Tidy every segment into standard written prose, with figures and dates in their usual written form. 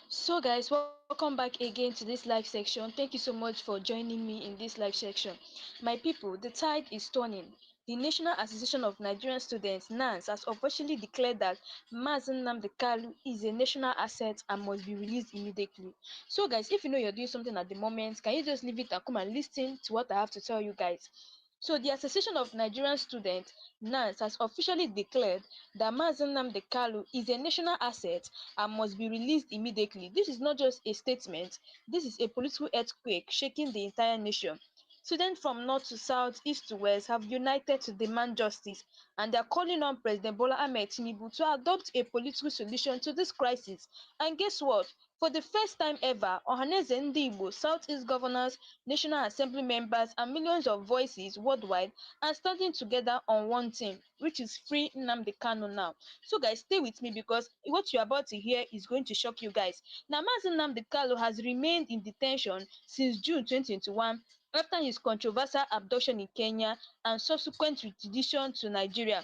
So guys, welcome back again to this live section. Thank you so much for joining me in this live section. My people, the tide is turning. The National Association of Nigerian Students, NANS, has officially declared that Mazi Nnamdi Kanu is a national asset and must be released immediately. So guys, if you know you're doing something at the moment, can you just leave it and come and listen to what I have to tell you guys? So the Association of Nigerian Students, NANS, has officially declared that Mazi Nnamdi Kanu is a national asset and must be released immediately. This is not just a statement, this is a political earthquake shaking the entire nation. Students from north to south, east to west have united to demand justice, and they are calling on President Bola Ahmed Tinubu to adopt a political solution to this crisis. And guess what? For the first time ever, Ohaneze Ndi Igbo, Southeast governors, National Assembly members, and millions of voices worldwide are standing together on one thing, which is free Nnamdi Kanu now. So guys, stay with me because what you're about to hear is going to shock you guys. Now, Mazi Nnamdi Kanu has remained in detention since June 2021 after his controversial abduction in Kenya and subsequent retribution to Nigeria,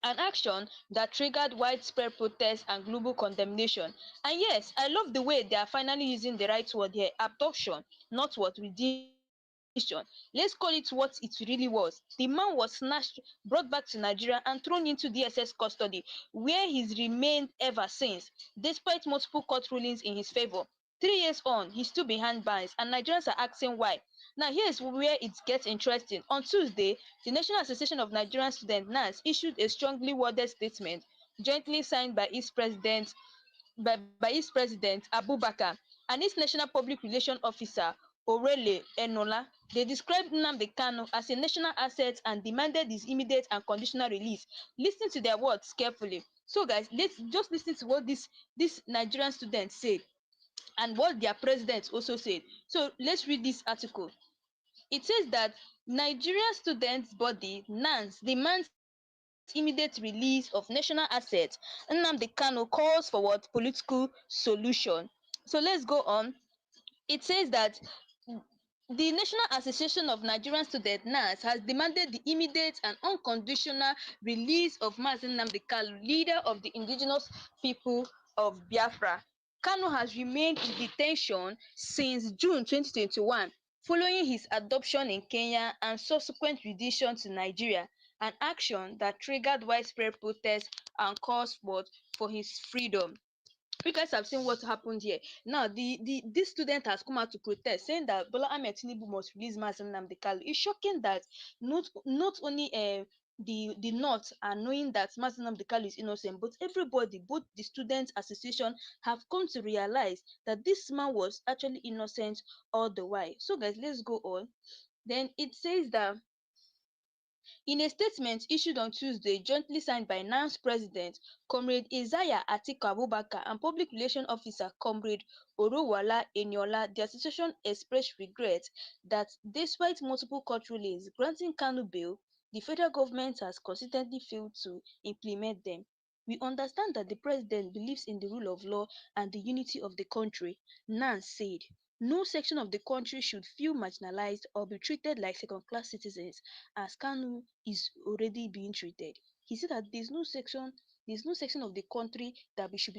an action that triggered widespread protest and global condemnation. And yes, I love the way they are finally using the right word here, abduction, not what rendition. Let's call it what it really was. The man was snatched, brought back to Nigeria, and thrown into DSS custody, where he's remained ever since, despite multiple court rulings in his favor. 3 years on, he's still behind bars, and Nigerians are asking why. Now, here's where it gets interesting. On Tuesday, the National Association of Nigerian Students, NANS, issued a strongly worded statement, jointly signed by its president Abubakar and its National Public Relations Officer Orele Enola. They described Nnamdi Kanu as a national asset and demanded his immediate and conditional release. Listen to their words carefully. So guys, let's just listen to what this Nigerian students said and what their president also said. So let's read this article. It says that Nigerian students body NANS demands immediate release of national assets. Nnamdi Kanu calls for what political solution. So let's go on. It says that the National Association of Nigerian Students (NAS) has demanded the immediate and unconditional release of Mazi Nnamdi Kanu, leader of the indigenous people of Biafra. Kanu has remained in detention since June 2021 following his adoption in Kenya and subsequent rendition to Nigeria, an action that triggered widespread protests and calls for his freedom. You guys have seen what happened here. Now, this student has come out to protest, saying that Bola Ahmed Tinubu must release Mazi Nnamdi Kanu. It's shocking that not only the North are knowing that Mazi Nnamdi Kanu is innocent, but everybody, both the students association, have come to realize that this man was actually innocent all the while. So, guys, let's go on. Then it says that in a statement issued on Tuesday, jointly signed by NANS President Comrade Isaiah Atiku Abubakar and Public Relations Officer Comrade Orowala Eniola, the association expressed regret that despite multiple court rulings granting Kanu bail, the federal government has consistently failed to implement them. We understand that the president believes in the rule of law and the unity of the country, NANS said. No section of the country should feel marginalized or be treated like second-class citizens as Kanu is already being treated. He said that there's no section of the country that should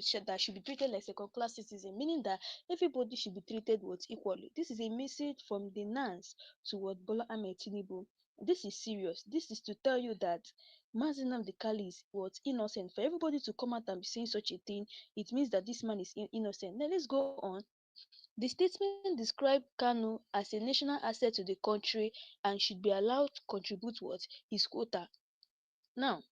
be treated like second-class citizen, meaning that everybody should be treated with equally. This is a message from the NANS toward Bola Ahmed Tinubu. This is serious. This is to tell you that Mazi Nnamdi Kanu was innocent. For everybody to come out and be saying such a thing, it means that this man is innocent. Now let's go on. The statement described Kanu as a national asset to the country and should be allowed to contribute what his quota. Now,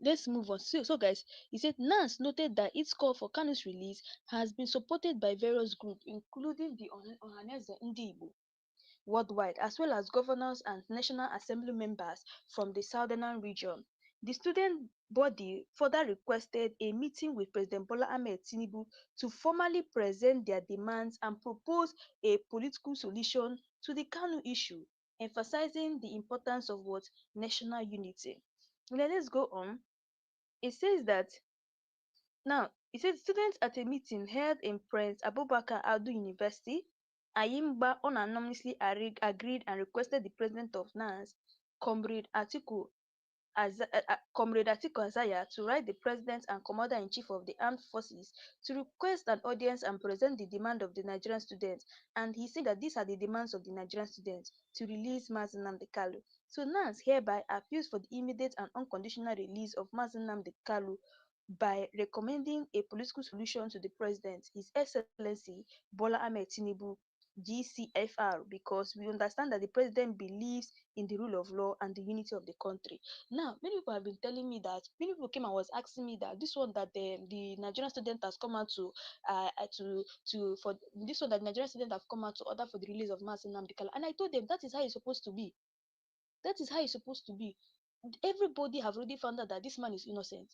let's move on. So guys, he said NANS noted that its call for Kanu's release has been supported by various groups, including the Ohaneze Ndi Igbo worldwide, as well as governors and National Assembly members from the southern region. The student body further requested a meeting with President Bola Ahmed Tinubu to formally present their demands and propose a political solution to the Kanu issue, emphasizing the importance of what national unity. Now let's go on. It says that it says students at a meeting held in Prince Abubakar Aldu University, Ayimba unanimously agreed and requested the president of NANS, Comrade Atiku Comrade Atiku Azaya, to write the President and Commander-in-Chief of the Armed Forces to request an audience and present the demand of the Nigerian students. And he said that these are the demands of the Nigerian students: to release Mazi Nnamdi Kanu. So NANS hereby appeals for the immediate and unconditional release of Mazi Nnamdi Kanu by recommending a political solution to the President, His Excellency Bola Ahmed Tinubu, GCFR, because we understand that the President believes in the rule of law and the unity of the country. Now, many people have been telling me that, many people came and was asking me that this one that the Nigerian student has come out to for this one that Nigerian student have come out to order for the release of Mazi Nnamdi Kanu, and I told them that is how it's supposed to be. That is how it's supposed to be. Everybody have already found out that this man is innocent.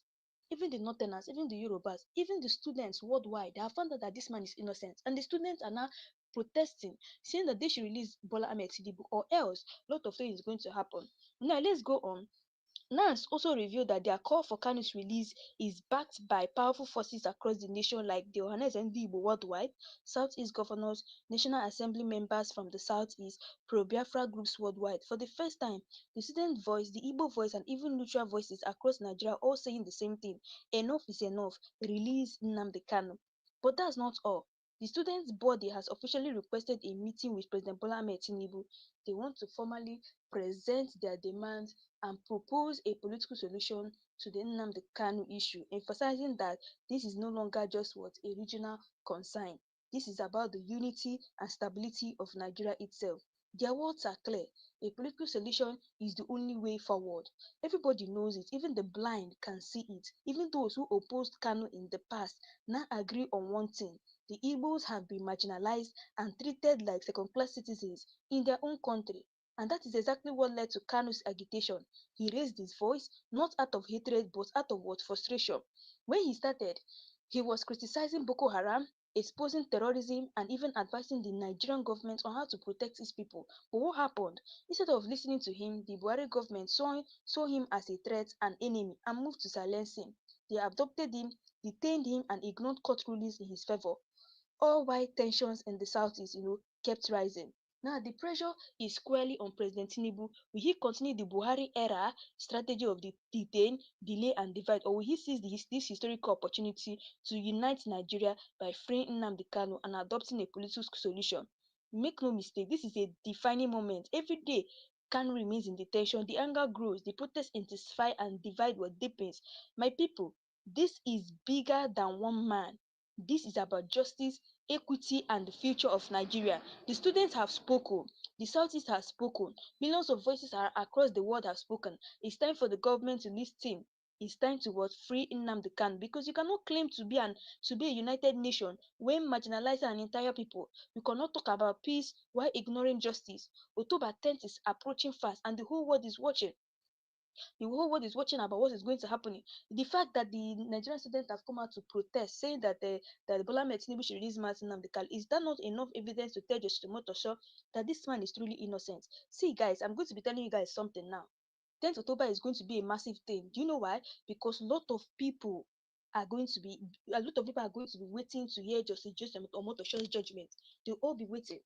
Even the Northerners, even the Yorubas, even the students worldwide, they have found out that this man is innocent. And the students are now protesting, saying that they should release Bola Ahmed Tinubu, or else a lot of things is going to happen. Now, let's go on. NANS also revealed that their call for Kanu's release is backed by powerful forces across the nation like the Ohanes and Igbo worldwide, Southeast governors, National Assembly members from the Southeast, pro-Biafra groups worldwide. For the first time, the student voice, the Igbo voice, and even neutral voices across Nigeria all saying the same thing: enough is enough, release Nnamdi Kanu. But that's not all. The students' body has officially requested a meeting with President Bola Ahmed Tinubu. They want to formally present their demands and propose a political solution to the Nnamdi Kanu issue, emphasizing that this is no longer just what a regional concern. This is about the unity and stability of Nigeria itself. Their words are clear. A political solution is the only way forward. Everybody knows it. Even the blind can see it. Even those who opposed Kanu in the past now agree on one thing: the Igbos have been marginalized and treated like second-class citizens in their own country. And that is exactly what led to Kanu's agitation. He raised his voice not out of hatred but out of what? Frustration. When he started, he was criticizing Boko Haram, exposing terrorism, and even advising the Nigerian government on how to protect its people. But what happened? Instead of listening to him, the Buhari government saw him as a threat, an enemy, and moved to silence him. They abducted him, detained him, and ignored court rulings in his favor, all while tensions in the southeast, kept rising. Now, the pressure is squarely on President Tinubu. Will he continue the Buhari era strategy of the detain, delay, and divide, or will he seize this historical opportunity to unite Nigeria by freeing Nnamdi Kanu and adopting a political solution? Make no mistake, this is a defining moment. Every day Kanu remains in detention, the anger grows, the protests intensify, and divide what deepens. My people, this is bigger than one man. This is about justice, equity, and the future of Nigeria. The students have spoken. The Southeast has spoken. Millions of voices across the world have spoken. It's time for the government to listen. It's time to what? Free Nnamdi Kanu, because you cannot claim to be a united nation when marginalizing an entire people. You cannot talk about peace while ignoring justice. October 10th is approaching fast, and the whole world is watching. The whole world is watching about what is going to happen. The fact that the Nigerian students have come out to protest, saying that Bola Ahmed Tinubu should release Mazi Nnamdi Kanu, is that not enough evidence to tell Justice Motosho that this man is truly innocent? See, guys, I'm going to be telling you guys something now. 10th October is going to be a massive thing. Do you know why? Because a lot of people are going to be waiting to hear Justice Omotosho's judgment. They'll all be waiting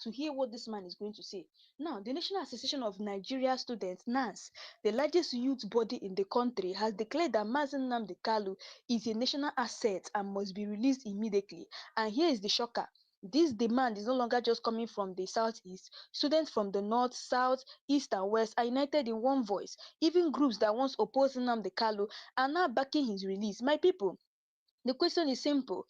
to hear what this man is going to say. Now, the National Association of Nigeria Students, NANS, the largest youth body in the country, has declared that Mazi Nnamdi Kanu is a national asset and must be released immediately. And here is the shocker. This demand is no longer just coming from the southeast. Students from the north, south, east, and west are united in one voice. Even groups that once opposed Nnamdi Kanu are now backing his release. My people, the question is simple.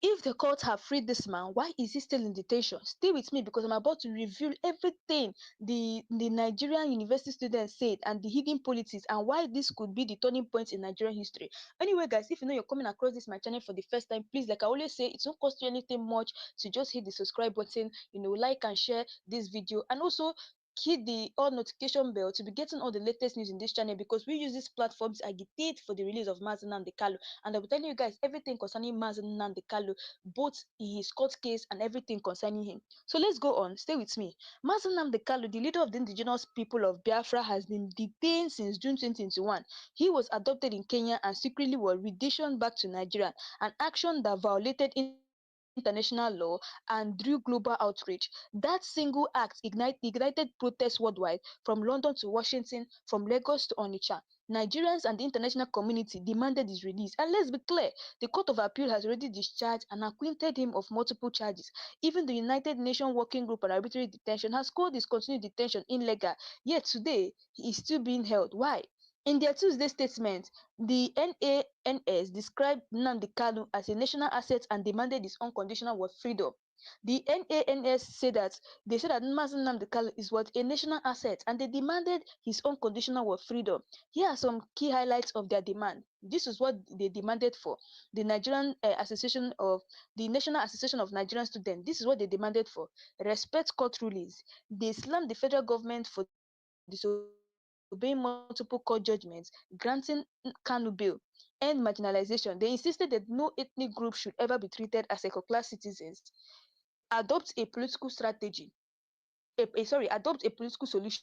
If the court have freed this man, why is he still in detention? Stay with me because I'm about to reveal everything the Nigerian university students said and the hidden politics and why this could be the turning point in Nigerian history. Anyway, guys, if you know you're coming across this my channel for the first time, please, like I always say, it won't cost you anything much to just hit the subscribe button, like and share this video, and also hit the all notification bell to be getting all the latest news in this channel, because we use this platform to agitate for the release of Mazi Nnamdi Kanu, and I'll be telling you guys everything concerning Mazi Nnamdi Kanu, both his court case and everything concerning him. So let's go on. Stay with me. Mazi Nnamdi Kanu, the leader of the indigenous people of Biafra, has been detained since June 2021. He was adopted in Kenya and secretly was reeditioned back to Nigeria, an action that violated international law and drew global outrage. That single act ignited protests worldwide, from London to Washington, from Lagos to Onitsha. Nigerians and the international community demanded his release. And let's be clear, the Court of Appeal has already discharged and acquitted him of multiple charges. Even the United Nations Working Group on Arbitrary Detention has called his continued detention illegal. Yet today, he is still being held. Why? In their Tuesday statement, the NANS described Nnamdi Kanu as a national asset and demanded his unconditional word freedom. The NANS said that Mazi Nnamdi Kanu is what a national asset and they demanded his unconditional word freedom. Here are some key highlights of their demand. This is what they demanded for. The National Association of Nigerian Students. This is what they demanded for. Respect court rulings. They slammed the federal government for disobeying multiple court judgments, granting Kanu bail, end marginalization. They insisted that no ethnic group should ever be treated as second-class citizens. Adopt a political strategy. Adopt a political solution.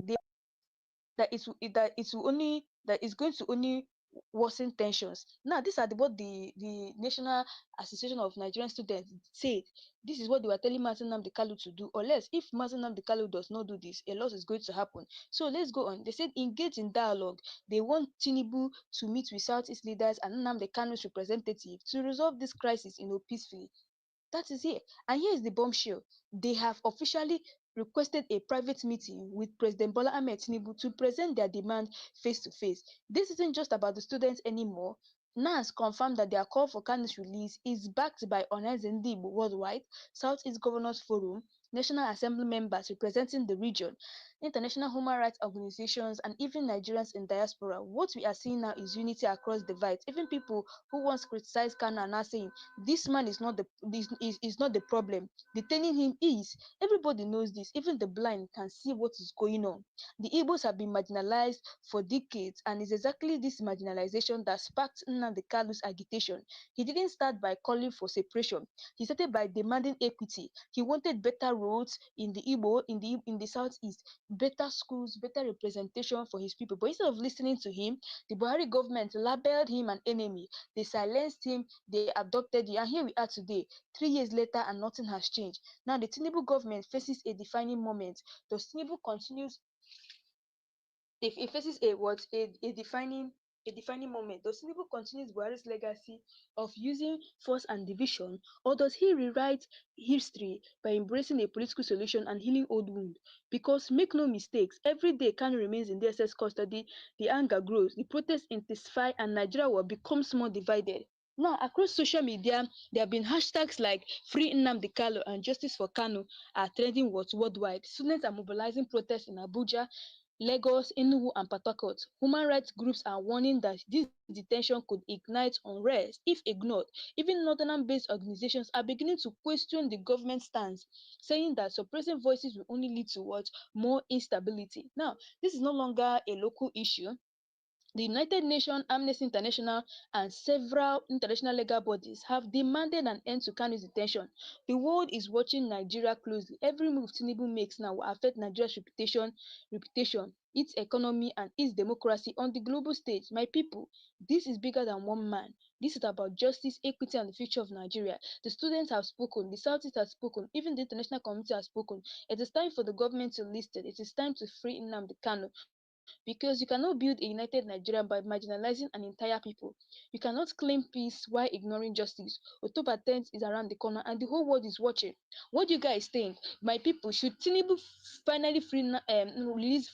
They are that is going to only worsen tensions. Now, these are what the National Association of Nigerian Students said. This is what they were telling Mazi Nnamdi Kanu to do. Unless if Mazi Nnamdi Kanu does not do this, a lot is going to happen. So let's go on. They said engage in dialogue. They want Tinubu to meet with Southeast leaders and Nnamdi Kanu's representative to resolve this crisis, peacefully. That is it. And here is the bombshell. They have officially requested a private meeting with President Bola Ahmed Tinubu to present their demand face to face. This isn't just about the students anymore. NAS confirmed that their call for Kanu's release is backed by Onazendi Worldwide, Southeast Governors Forum, National Assembly members representing the region, international human rights organizations, and even Nigerians in diaspora. What we are seeing now is unity across divides. Even people who once criticized Kanu are now saying this man is not the problem. Detaining him is. Everybody knows this. Even the blind can see what is going on. The Igbos have been marginalized for decades, and it's exactly this marginalization that sparked Nnamdi Kanu's agitation. He didn't start by calling for separation. He started by demanding equity. He wanted better roads in the Igbo, in the southeast, better schools, better representation for his people. But instead of listening to him, the Buhari government labeled him an enemy. They silenced him, they abducted him, and here we are today, 3 years later, and nothing has changed. Now the Tinubu government faces a defining moment. Does Tinubu continues if it faces a defining moment? Does Tinubu continues Buhari's legacy of using force and division, or does he rewrite history by embracing a political solution and healing old wounds? Because make no mistakes, every day Kanu remains in DSS custody, the anger grows, the protests intensify, and Nigeria will become more divided. Now, across social media, there have been hashtags like Free Nnamdi Kanu and Justice for Kanu are trending worldwide. Students are mobilizing protests in Abuja, Lagos, Enugu, and Port Harcourt. Human rights groups are warning that this detention could ignite unrest if ignored. Even northern-based organizations are beginning to question the government stance, saying that suppressing voices will only lead to what? More instability. Now, this is no longer a local issue. The United Nations, Amnesty International, and several international legal bodies have demanded an end to Kanu's detention. The world is watching Nigeria closely. Every move Tinubu makes now will affect Nigeria's reputation, its economy, and its democracy on the global stage. My people, this is bigger than one man. This is about justice, equity, and the future of Nigeria. The students have spoken, the Southeast has spoken, even the international community has spoken. It is time for the government to listen. It is time to free Nnamdi Kanu, because you cannot build a united Nigeria by marginalizing an entire people. You cannot claim peace while ignoring justice. October 10th is around the corner and the whole world is watching. What do you guys think? My people, should Tinubu finally release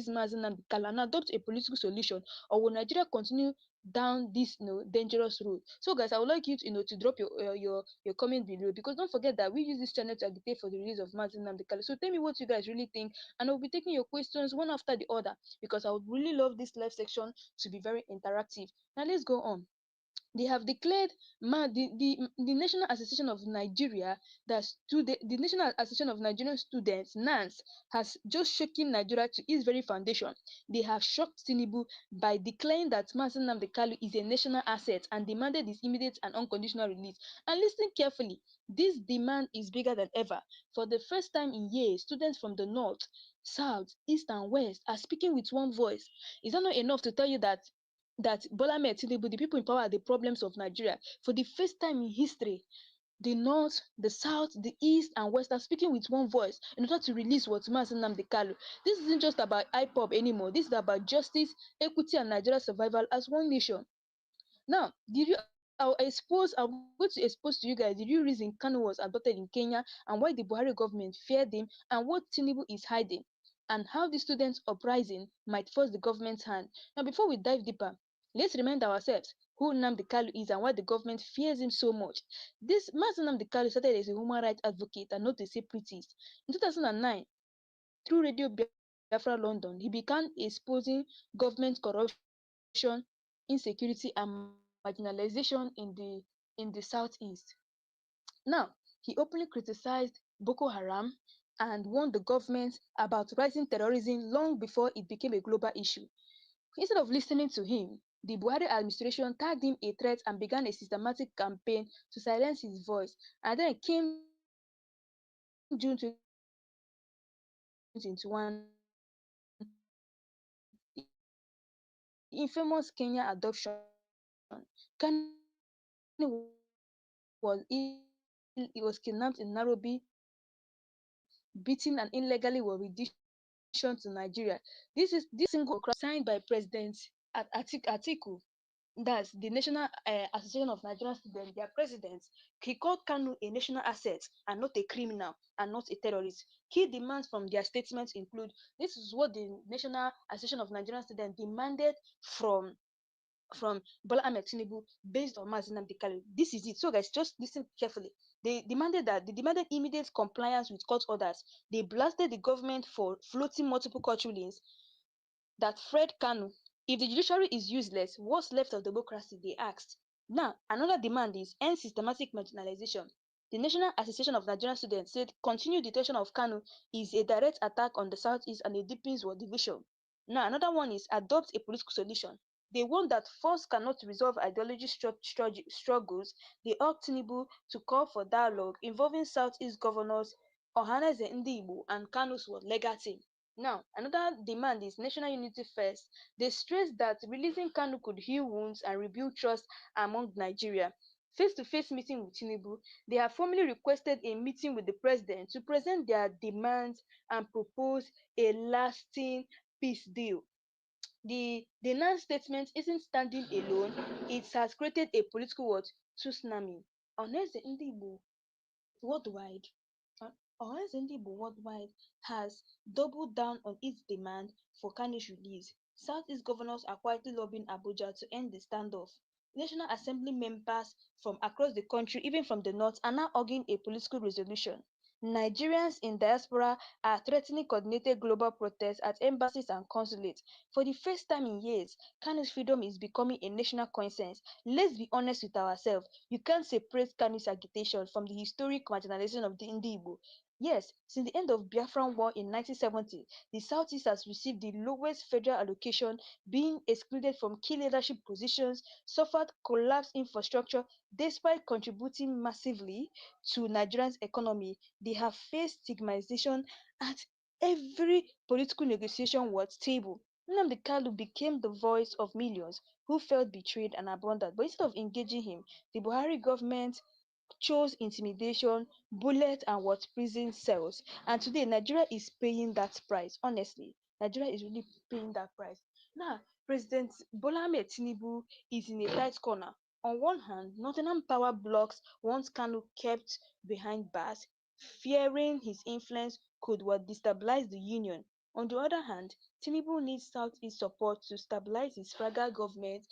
Mazi Nnamdi Kanu and adopt a political solution, or will Nigeria continue down this dangerous road? So guys, I would like you to drop your comment below, because don't forget that we use this channel to agitate for the release of Mazi Nnamdi Kanu. So tell me what you guys really think, and I'll be taking your questions one after the other, because I would really love this live section to be very interactive. Now let's go on. They have declared the National Association of Nigeria, the National Association of Nigerian Students, NANS, has just shaken Nigeria to its very foundation. They have shocked Tinubu by declaring that Mazi Nnamdi Kanu is a national asset and demanded his immediate and unconditional release. And listen carefully, this demand is bigger than ever. For the first time in years, students from the north, south, east, and west are speaking with one voice. Is that not enough to tell you that that Bola Ahmed Tinubu, the people in power, are the problems of Nigeria. For the first time in history, the north, the south, the east, and west are speaking with one voice in order to release what Mazi Nnamdi Kanu. This isn't just about IPOB anymore. This is about justice, equity, and Nigeria's survival as one nation. Now, I'm going to expose to you guys the real reason Kanu was adopted in Kenya and why the Buhari government feared him and what Tinubu is hiding and how the students' uprising might force the government's hand. Now, before we dive deeper, let's remind ourselves who Nnamdi Kanu is and why the government fears him so much. This Mazi Nnamdi Kanu started as a human rights advocate and not a separatist. In 2009, through Radio Biafra London, he began exposing government corruption, insecurity, and marginalization in the southeast. Now, he openly criticized Boko Haram and warned the government about rising terrorism long before it became a global issue. Instead of listening to him, the Buhari administration tagged him a threat and began a systematic campaign to silence his voice. And then came June 2021, the infamous Kenya adoption. Kanu he was kidnapped in Nairobi, beaten, and illegally was renditioned to Nigeria. This single crime signed by President Atiku, that's the National Association of Nigerian Students, their president. He called Kanu a national asset and not a criminal and not a terrorist. Key demands from their statements include this is what the National Association of Nigerian Students demanded from Bola Ahmed Tinubu based on Mazi Nnamdi Kanu. This is it. So guys, just listen carefully. They demanded immediate compliance with court orders. They blasted the government for floating multiple court rulings that Fred Kanu. If the judiciary is useless, what's left of democracy? They asked. Now, another demand is end systematic marginalization. The National Association of Nigerian Students said continued detention of Kanu is a direct attack on the Southeast and it deepens war division. Now, another one is adopt a political solution. They warned that force cannot resolve ideology struggles. They urged Tinubu to call for dialogue involving Southeast governors, Ohaneze Ndigbo, and Kanu's legal team. Now, another demand is national unity first. They stressed that releasing Kanu could heal wounds and rebuild trust among Nigeria. Face-to-face meeting with Tinubu, they have formally requested a meeting with the president to present their demands and propose a lasting peace deal. The non-statement isn't standing alone. It has created a political tsunami. Unless the Ndigbo worldwide, unless the Ndigbo worldwide has doubled down on its demand for Kanu's release, Southeast governors are quietly lobbying Abuja to end the standoff. National Assembly members from across the country, even from the north, are now urging a political resolution. Nigerians in diaspora are threatening coordinated global protests at embassies and consulates. For the first time in years, Kanu's freedom is becoming a national concern. Let's be honest with ourselves. You can't separate Kanu's agitation from the historic marginalization of the Igbo. Yes, since the end of Biafran War in 1970, the Southeast has received the lowest federal allocation, being excluded from key leadership positions, suffered collapsed infrastructure, despite contributing massively to Nigeria's economy. They have faced stigmatization at every political negotiation was table. Nnamdi Kanu became the voice of millions who felt betrayed and abandoned. But instead of engaging him, the Buhari government chose intimidation, bullets, and what prison cells. And today, Nigeria is paying that price. Honestly, Nigeria is really paying that price. Now, President Bola Ahmed Tinubu is in a tight corner. On one hand, Nottingham Power blocks wants Kanu kept behind bars, fearing his influence could what destabilize the union. On the other hand, Tinubu needs Southeast support to stabilize his fragile government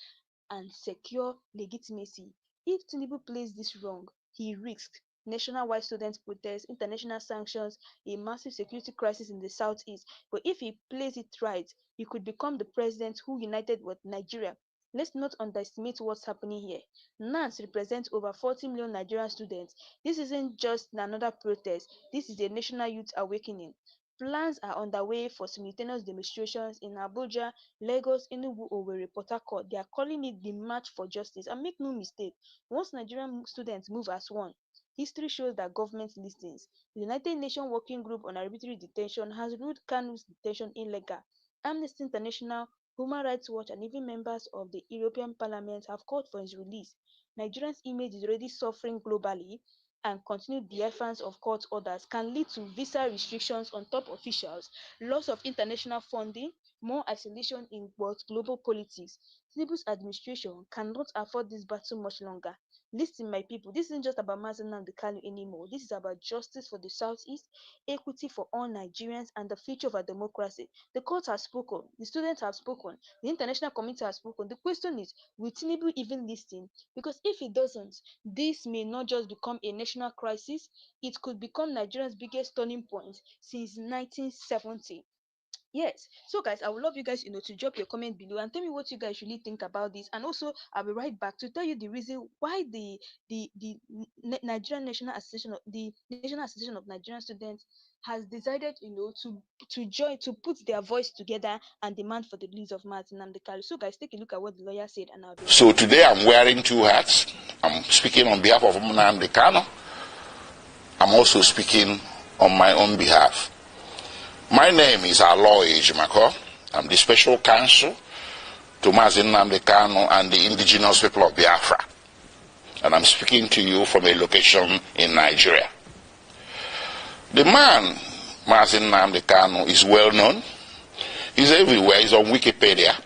and secure legitimacy. If Tinubu plays this wrong, he risks nationwide student protests, international sanctions, a massive security crisis in the southeast. But if he plays it right, he could become the president who united with Nigeria. Let's not underestimate what's happening here. NANS represents over 40 million Nigerian students. This isn't just another protest, this is a national youth awakening. Plans are underway for simultaneous demonstrations in Abuja, Lagos, Enugu, Owerri, Port Harcourt. They are calling it the March for Justice. And make no mistake, once Nigerian students move as one, history shows that government listens. The United Nations Working Group on Arbitrary Detention has ruled Kanu's detention illegal. Amnesty International Human Rights Watch and even members of the European Parliament have called for his release. Nigeria's image is already suffering globally, and continued defiance of court orders can lead to visa restrictions on top officials, loss of international funding, more isolation in global politics. Tinubu's administration cannot afford this battle much longer. Listen, my people, this isn't just about Mazi Nnamdi Kanu anymore. This is about justice for the Southeast, equity for all Nigerians, and the future of our democracy. The court has spoken, the students have spoken, the international community has spoken. The question is, will Tinubu even listen? Because if he doesn't, this may not just become a national crisis, it could become Nigeria's biggest turning point since 1970. Yes. So guys, I would love you guys, to drop your comment below and tell me what you guys really think about this. And also, I'll be right back to tell you the reason why the Nigerian National Association of Nigerian Students has decided, to join, to put their voice together and demand for the release of Mazi Nnamdi Kanu. So guys, take a look at what the lawyer said, and I'll be right back. So today I'm wearing two hats. I'm speaking on behalf of Nnamdi Kanu. I'm also speaking on my own behalf. My name is Aloy Ejimako. I'm the special counsel to Mazi Nnamdi Kanu and the indigenous people of Biafra. And I'm speaking to you from a location in Nigeria. The man, Mazi Nnamdi Kanu, is well known. He's everywhere. He's on Wikipedia.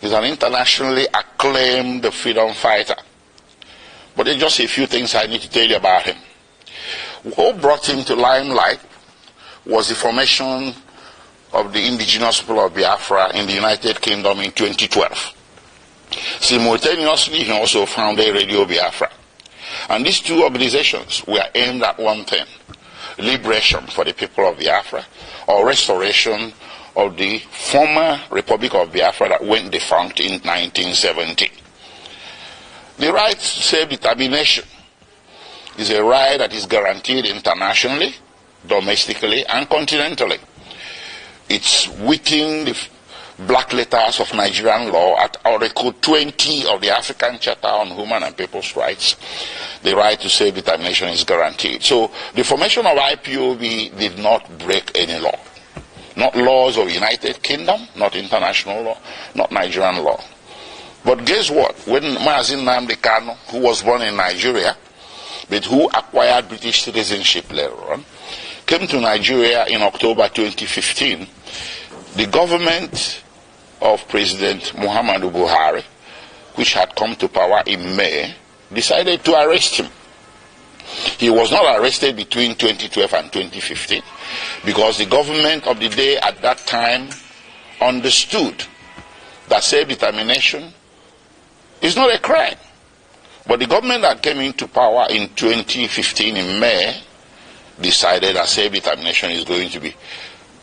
He's an internationally acclaimed freedom fighter. But there's just a few things I need to tell you about him. What brought him to limelight was the formation of the indigenous people of Biafra in the United Kingdom in 2012. Simultaneously, he also founded Radio Biafra. And these two organizations were aimed at one thing: liberation for the people of Biafra, or restoration of the former Republic of Biafra that went defunct in 1970. The right to self-determination is a right that is guaranteed internationally, domestically, and continentally. It's within the black letters of Nigerian law at Article 20 of the African Charter on Human and People's Rights. The right to self-determination is guaranteed. So the formation of IPOB did not break any law. Not laws of United Kingdom, not international law, not Nigerian law. But guess what? When Mazi Nnamdi Kanu, who was born in Nigeria, but who acquired British citizenship later on, came to Nigeria in October 2015, the government of President Muhammadu Buhari, which had come to power in May, decided to arrest him. He was not arrested between 2012 and 2015 because the government of the day at that time understood that self-determination is not a crime. But the government that came into power in 2015 in May decided that self-determination is going to be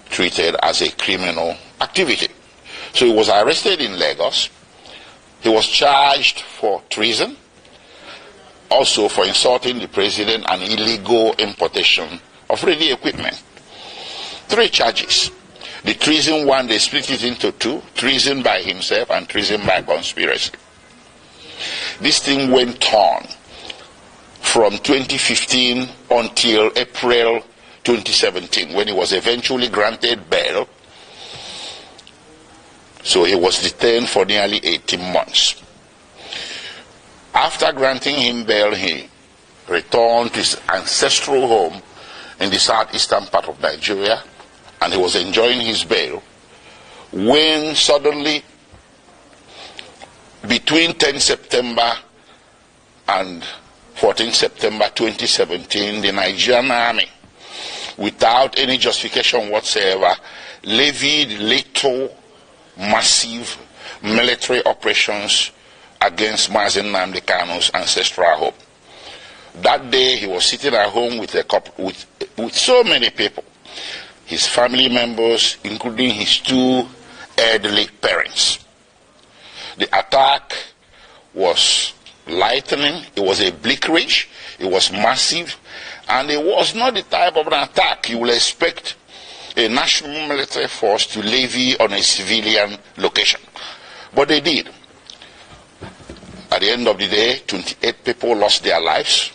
treated as a criminal activity. So he was arrested in Lagos. He was charged for treason, also for insulting the president and illegal importation of radio equipment. 3 charges. The treason one, they split it into 2, treason by himself and treason by conspiracy. This thing went on from 2015 until April 2017, when he was eventually granted bail. So he was detained for nearly 18 months. After granting him bail, he returned to his ancestral home in the southeastern part of Nigeria, and he was enjoying his bail when suddenly, between 10 September and 14 September 2017, the Nigerian army, without any justification whatsoever, levied lethal, massive military operations against Mazi Nnamdi Kanu's ancestral home. That day, he was sitting at home with so many people, his family members, including his 2 elderly parents. The attack was lightning, it was a bleakridge, it was massive, and it was not the type of an attack you will expect a national military force to levy on a civilian location. But they did. At the end of the day, 28 people lost their lives.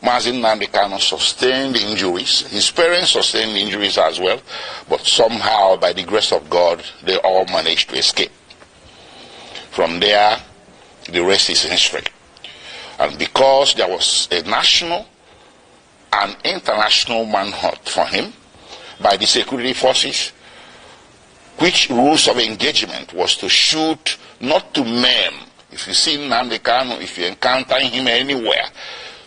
Mazi Nnamdi Kanu sustained injuries. His parents sustained injuries as well, but somehow, by the grace of God, they all managed to escape. From there, the rest is history. And because there was a national and international manhunt for him by the security forces, which rules of engagement was to shoot, not to maim. If you see Nnamdi Kanu, if you encounter him anywhere,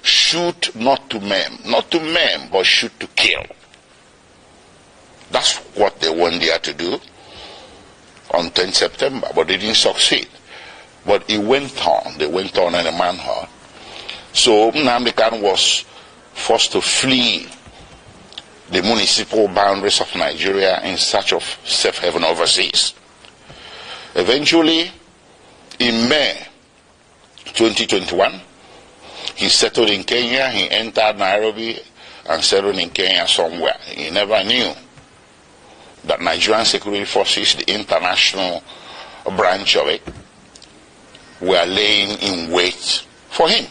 shoot not to maim. Not to maim, but shoot to kill. That's what they went there to do on 10 September, but they didn't succeed. But it went on. They went on in a manhunt. So Nnamdi Kanu was forced to flee the municipal boundaries of Nigeria in search of safe haven overseas. Eventually, in May 2021, he settled in Kenya. He entered Nairobi and settled in Kenya somewhere. He never knew that Nigerian security forces, the international branch of it, were laying in wait for him.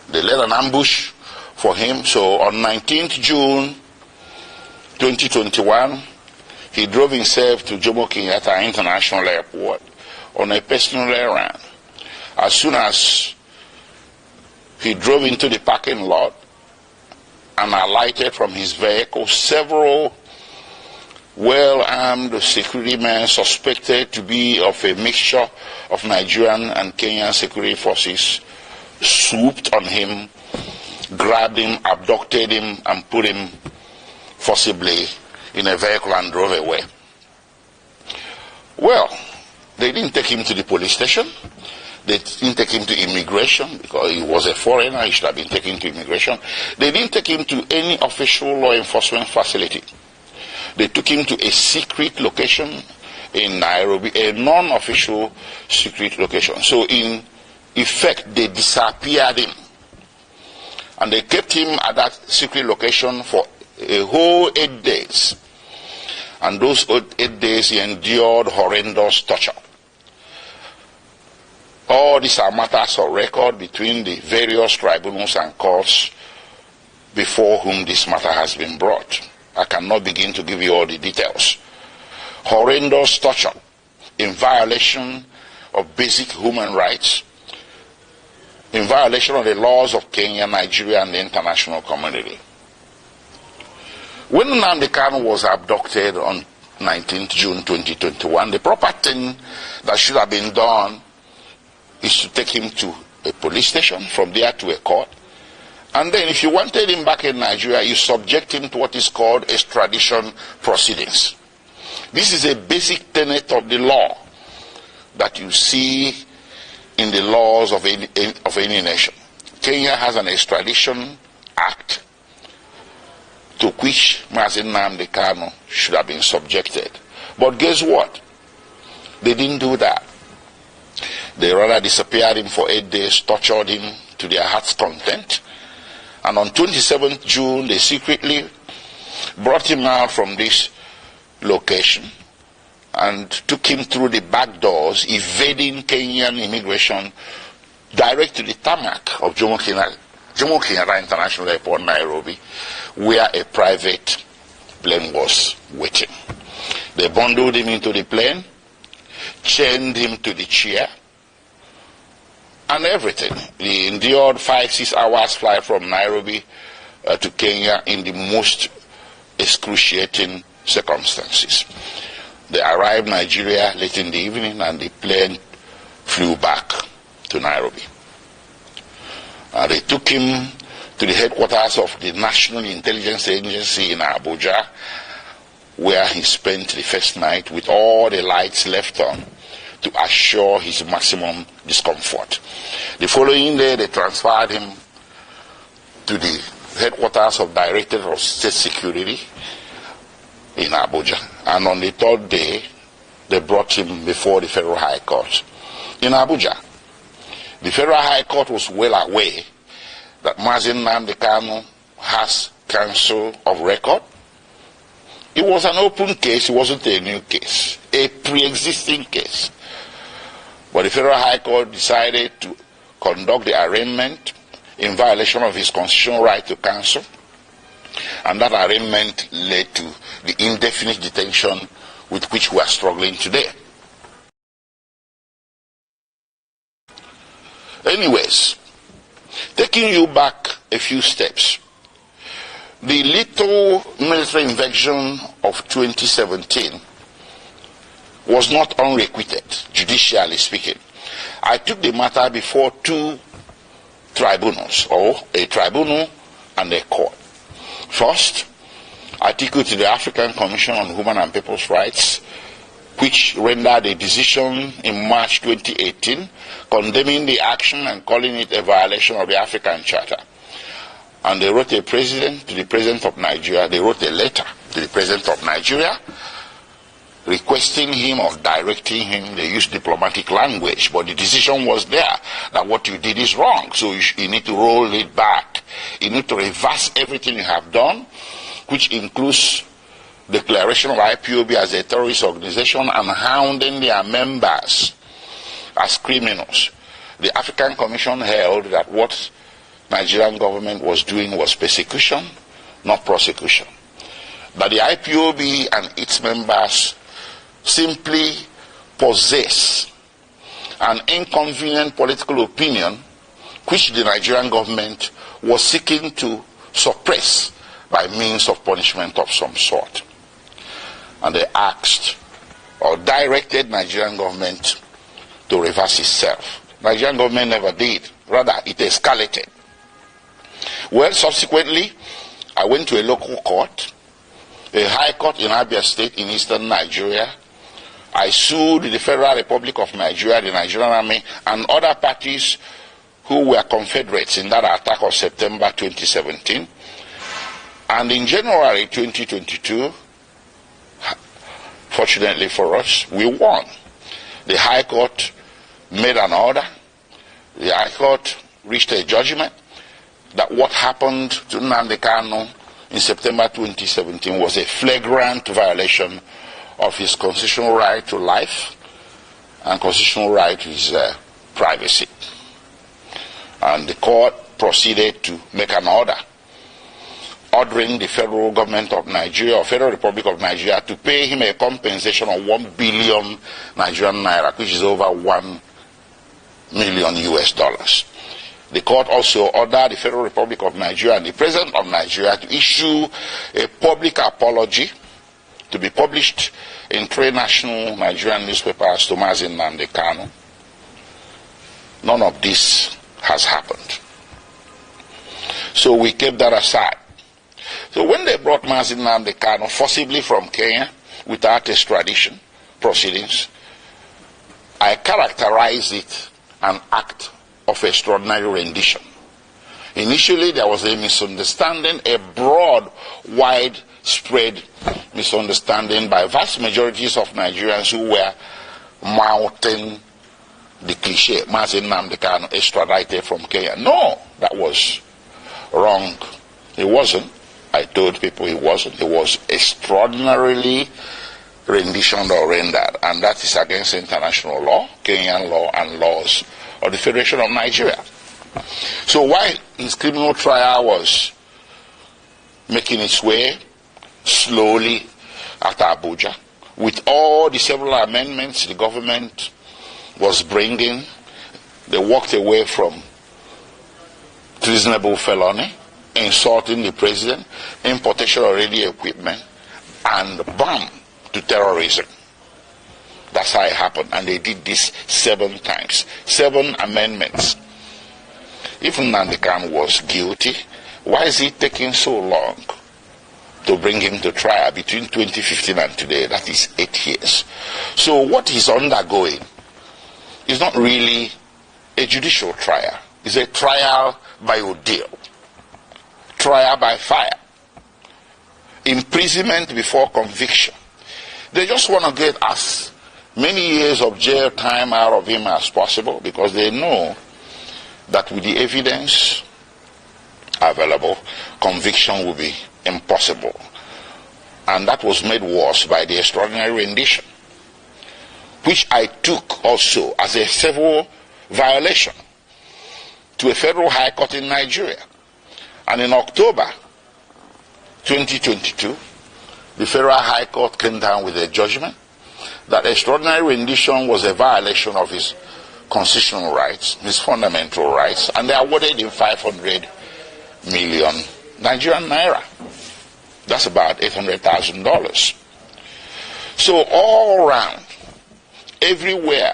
They led an ambush for him. So on 19th June 2021, he drove himself to Jomo Kenyatta International Airport on a personal errand. As soon as he drove into the parking lot and alighted from his vehicle, several well-armed security men suspected to be of a mixture of Nigerian and Kenyan security forces swooped on him, grabbed him, abducted him, and put him forcibly in a vehicle and drove away. Well, they didn't take him to the police station. They didn't take him to immigration because he was a foreigner. He should have been taken to immigration. They didn't take him to any official law enforcement facility. They took him to a secret location in Nairobi, a non-official secret location. So in effect, they disappeared him. And they kept him at that secret location for a whole 8 days. And those 8 days he endured horrendous torture. All these are matters of record between the various tribunals and courts before whom this matter has been brought. I cannot begin to give you all the details. Horrendous torture in violation of basic human rights, in violation of the laws of Kenya, Nigeria, and the international community. When Nnamdi Kanu was abducted on 19th June 2021, the proper thing that should have been done is to take him to a police station, from there to a court. And then if you wanted him back in Nigeria, you subject him to what is called extradition proceedings. This is a basic tenet of the law that you see in the laws of any nation. Kenya has an extradition act to which Mazi Nnamdi Kanu should have been subjected. But guess what? They didn't do that. They rather disappeared him for 8 days, tortured him to their heart's content. And on 27th June, they secretly brought him out from this location and took him through the back doors, evading Kenyan immigration, direct to the tarmac of Jomo Kenyatta International Airport, Nairobi, where a private plane was waiting. They bundled him into the plane, chained him to the chair, and everything. He endured 5-6 hours flight from Nairobi to Kenya in the most excruciating circumstances. They arrived in Nigeria late in the evening and the plane flew back to Nairobi. They took him to the headquarters of the National Intelligence Agency in Abuja, where he spent the first night with all the lights left on to assure his maximum discomfort. The following day, they transferred him to the headquarters of Directorate of State Security in Abuja. And on the third day, they brought him before the Federal High Court in Abuja. The Federal High Court was well aware that Mazi Nnamdi Kanu has counsel of record. It was an open case, it wasn't a new case, a pre-existing case. But the Federal High Court decided to conduct the arraignment in violation of his constitutional right to counsel, and that arraignment led to the indefinite detention with which we are struggling today. Anyways, taking you back a few steps, the little military invasion of 2017 was not unrequited, judicially speaking. I took the matter before two tribunals, or a tribunal and a court. First, I took it to the African Commission on Human and People's Rights, which rendered a decision in March 2018 condemning the action and calling it a violation of the African Charter. And they wrote to the President of Nigeria, they wrote a letter to the President of Nigeria requesting him or directing him. They used diplomatic language, but the decision was there that what you did is wrong, so you need to roll it back. You need to reverse everything you have done, which includes declaration of IPOB as a terrorist organization and hounding their members as criminals. The African Commission held that what Nigerian government was doing was persecution, not prosecution. That the IPOB and its members simply possess an inconvenient political opinion which the Nigerian government was seeking to suppress by means of punishment of some sort. And they asked or directed Nigerian government to reverse itself. Nigerian government never did. Rather, it escalated. Well, subsequently, I went to a local court, a high court in Abia State in eastern Nigeria. I sued the Federal Republic of Nigeria, the Nigerian Army, and other parties who were Confederates in that attack of September 2017. And in January 2022, fortunately for us, we won. The High Court made an order. The High Court reached a judgment that what happened to Nnamdi Kanu in September 2017 was a flagrant violation of his constitutional right to life and constitutional right to his privacy. And the court proceeded to make an order ordering the federal government of Nigeria, or Federal Republic of Nigeria, to pay him a compensation of 1 billion Nigerian naira, which is over $1 million US. The court also ordered the Federal Republic of Nigeria and the President of Nigeria to issue a public apology to be published in 3 national Nigerian newspapers to Mazi Nnamdi Kanu. None of this has happened. So we kept that aside. So when they brought Mazi Nnamdi Kanu forcibly from Kenya without extradition proceedings, I characterized it an act of extraordinary rendition. Initially, there was a misunderstanding, a broad, widespread misunderstanding by vast majorities of Nigerians who were mouthing the cliche, Mazi Nnamdi Kanu extradited from Kenya. No, that was wrong. It wasn't. I told people it wasn't. It was extraordinarily renditioned or rendered, and that is against international law, Kenyan law, and laws of the Federation of Nigeria. So while his criminal trial was making its way slowly at Abuja, with all the several amendments the government was bringing, they walked away from treasonable felony, insulting the president, importation of radio equipment, and bam, to terrorism. That's how it happened. And they did this 7 times. 7 amendments. If Nnamdi Kanu was guilty, why is it taking so long to bring him to trial between 2015 and today? That is 8 years. So what he's undergoing is not really a judicial trial. It's a trial by ordeal. Trial by fire. Imprisonment before conviction. They just want to get as many years of jail time out of him as possible, because they know that with the evidence available, conviction will be impossible. And that was made worse by the extraordinary rendition, which I took also as a civil violation. to a federal high court in Nigeria. And in October 2022, the federal high court came down with a judgment that extraordinary rendition was a violation of his constitutional rights, his fundamental rights, and they awarded him 500 million Nigerian naira. That's about $800,000. So all around, everywhere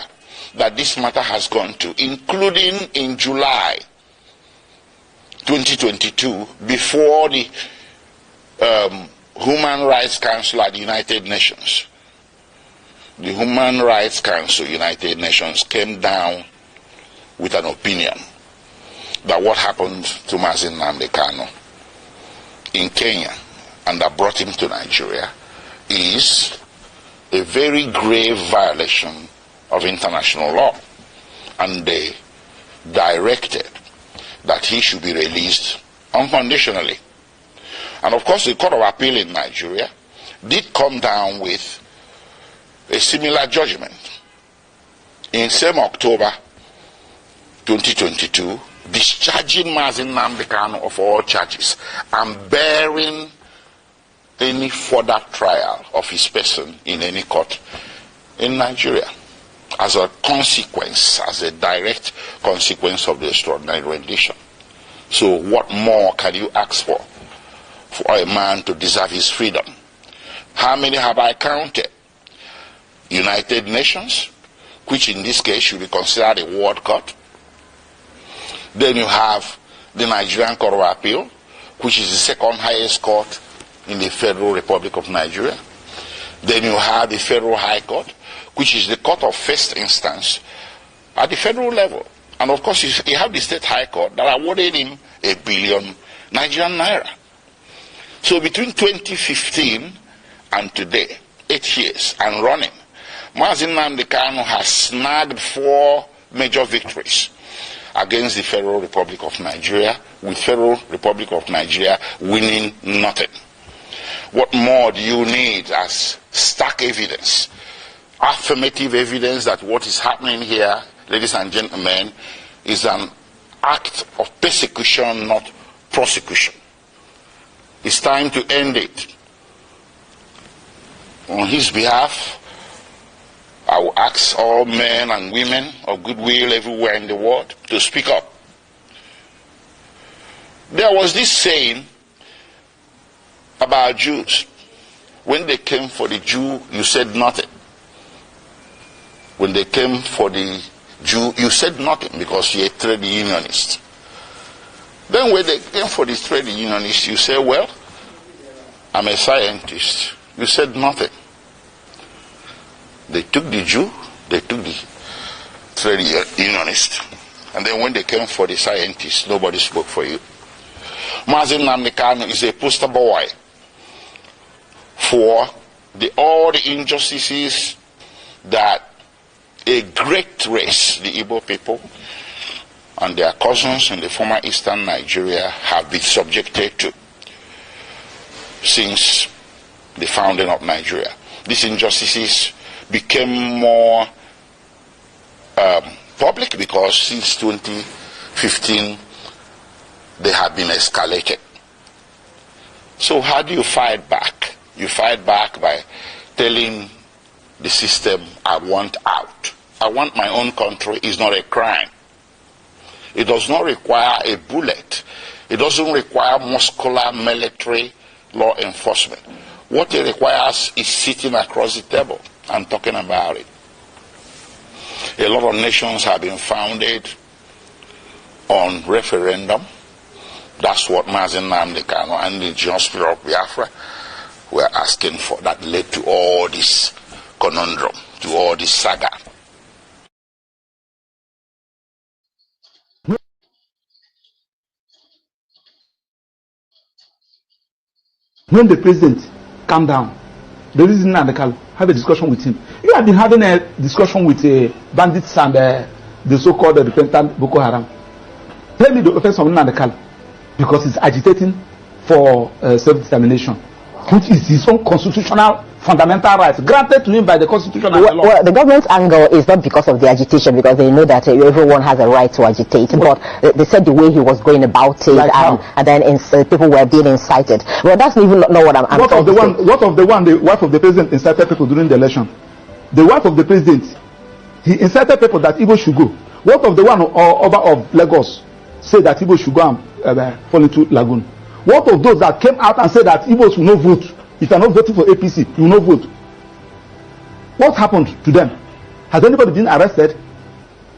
that this matter has gone to, including in July 2022, before the Human Rights Council at the United Nations, the Human Rights Council, United Nations, came down with an opinion that what happened to Mazi Nnamdi Kanu in Kenya and that brought him to Nigeria is a very grave violation of international law. And they directed that he should be released unconditionally. And of course, the Court of Appeal in Nigeria did come down with a similar judgment in same October 2022, discharging Mazi Nnamdi Kanu of all charges and bearing any further trial of his person in any court in Nigeria as a consequence, as a direct consequence of the extraordinary rendition. So what more can you ask for a man to deserve his freedom? How many have I counted? United Nations, which in this case should be considered a world court. Then you have the Nigerian Court of Appeal, which is the second highest court in the Federal Republic of Nigeria. Then you have the Federal High Court, which is the court of first instance at the federal level. And of course, you have the State High Court that awarded him 1 billion Nigerian naira. So between 2015 and today, 8 years and running, Mazi Nnamdi Kanu has snagged 4 major victories against the Federal Republic of Nigeria, with Federal Republic of Nigeria winning nothing. What more do you need as stark evidence, affirmative evidence that what is happening here, ladies and gentlemen, is an act of persecution, not prosecution? It's time to end it. On his behalf, I will ask all men and women of goodwill everywhere in the world to speak up. There was this saying about Jews. When they came for the Jew, you said nothing. When they came for the Jew, you said nothing because you're a trade unionist. Then when they came for the trade unionist, you say, well, I'm a scientist. You said nothing. They took the Jew, they took the trade unionist, and then when they came for the scientists, nobody spoke for you. Mazi Nnamdi Kanu is a poster boy for all the injustices that a great race, the Igbo people, and their cousins in the former eastern Nigeria have been subjected to since the founding of Nigeria. These injustices became more public because since 2015 they have been escalated. So how do you fight back? You fight back by telling the system, I want out. I want my own country is not a crime. It does not require a bullet. It doesn't require muscular military law enforcement. What it requires is sitting across the table and talking about it. A lot of nations have been founded on referendum. That's what Mazi Nnamdi Kanu and the Diaspora of Biafra were asking for. That led to all this conundrum, to all this saga. When the president calmed down, the reason Nnamdi Kanu have a discussion with him. You have been having a discussion with bandits and the so-called repentant Boko Haram. Tell me the offense of Nnamdi Kanu, because he's agitating for self-determination, which is his own constitutional fundamental rights granted to him by the Constitution and the law. Well, the government's angle is not because of the agitation, because they know that everyone has a right to agitate. But they said the way he was going about it, like and then people were being incited. Well, that's even not what I'm What of the wife of the president incited people during the election? The wife of the president, he incited people that Igbo should go. What of the one of Lagos said that Igbo should go and fall into lagoon? What of those that came out and said that Igbos will not vote? If you are not voting for APC, you will not vote. What happened to them? Has anybody been arrested?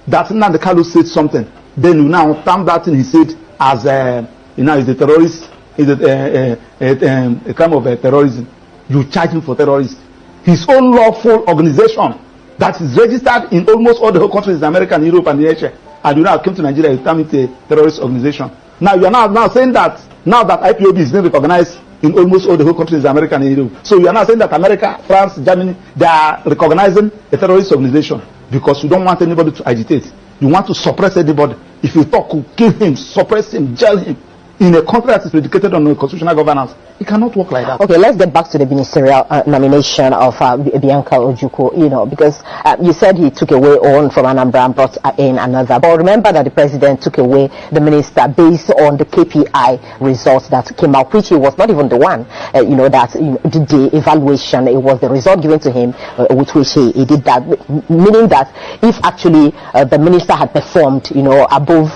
That Nnamdi Kanu said something, then you now term that thing he said as is a terrorist, is a crime of terrorism. You charge him for terrorism. His own lawful organization that is registered in almost all the whole countries in America and Europe and Asia, and you now came to Nigeria, you term it a terrorist organization. Now you are now saying that now that IPOB is being recognized in almost all the whole countries in America and Europe, so you are now saying that America, France, Germany, they are recognizing a terrorist organization because you don't want anybody to agitate. You want to suppress anybody. If you talk, kill him, suppress him, jail him. In a country that is predicated on constitutional governance, it cannot work like that. Okay, let's get back to the ministerial nomination of Bianca Ojukwu, because you said he took away one from Anambra and brought in another. But remember that the president took away the minister based on the KPI results that came out, which he was not even the one, that did the evaluation. It was the result given to him, with which he did that, meaning that if actually the minister had performed, above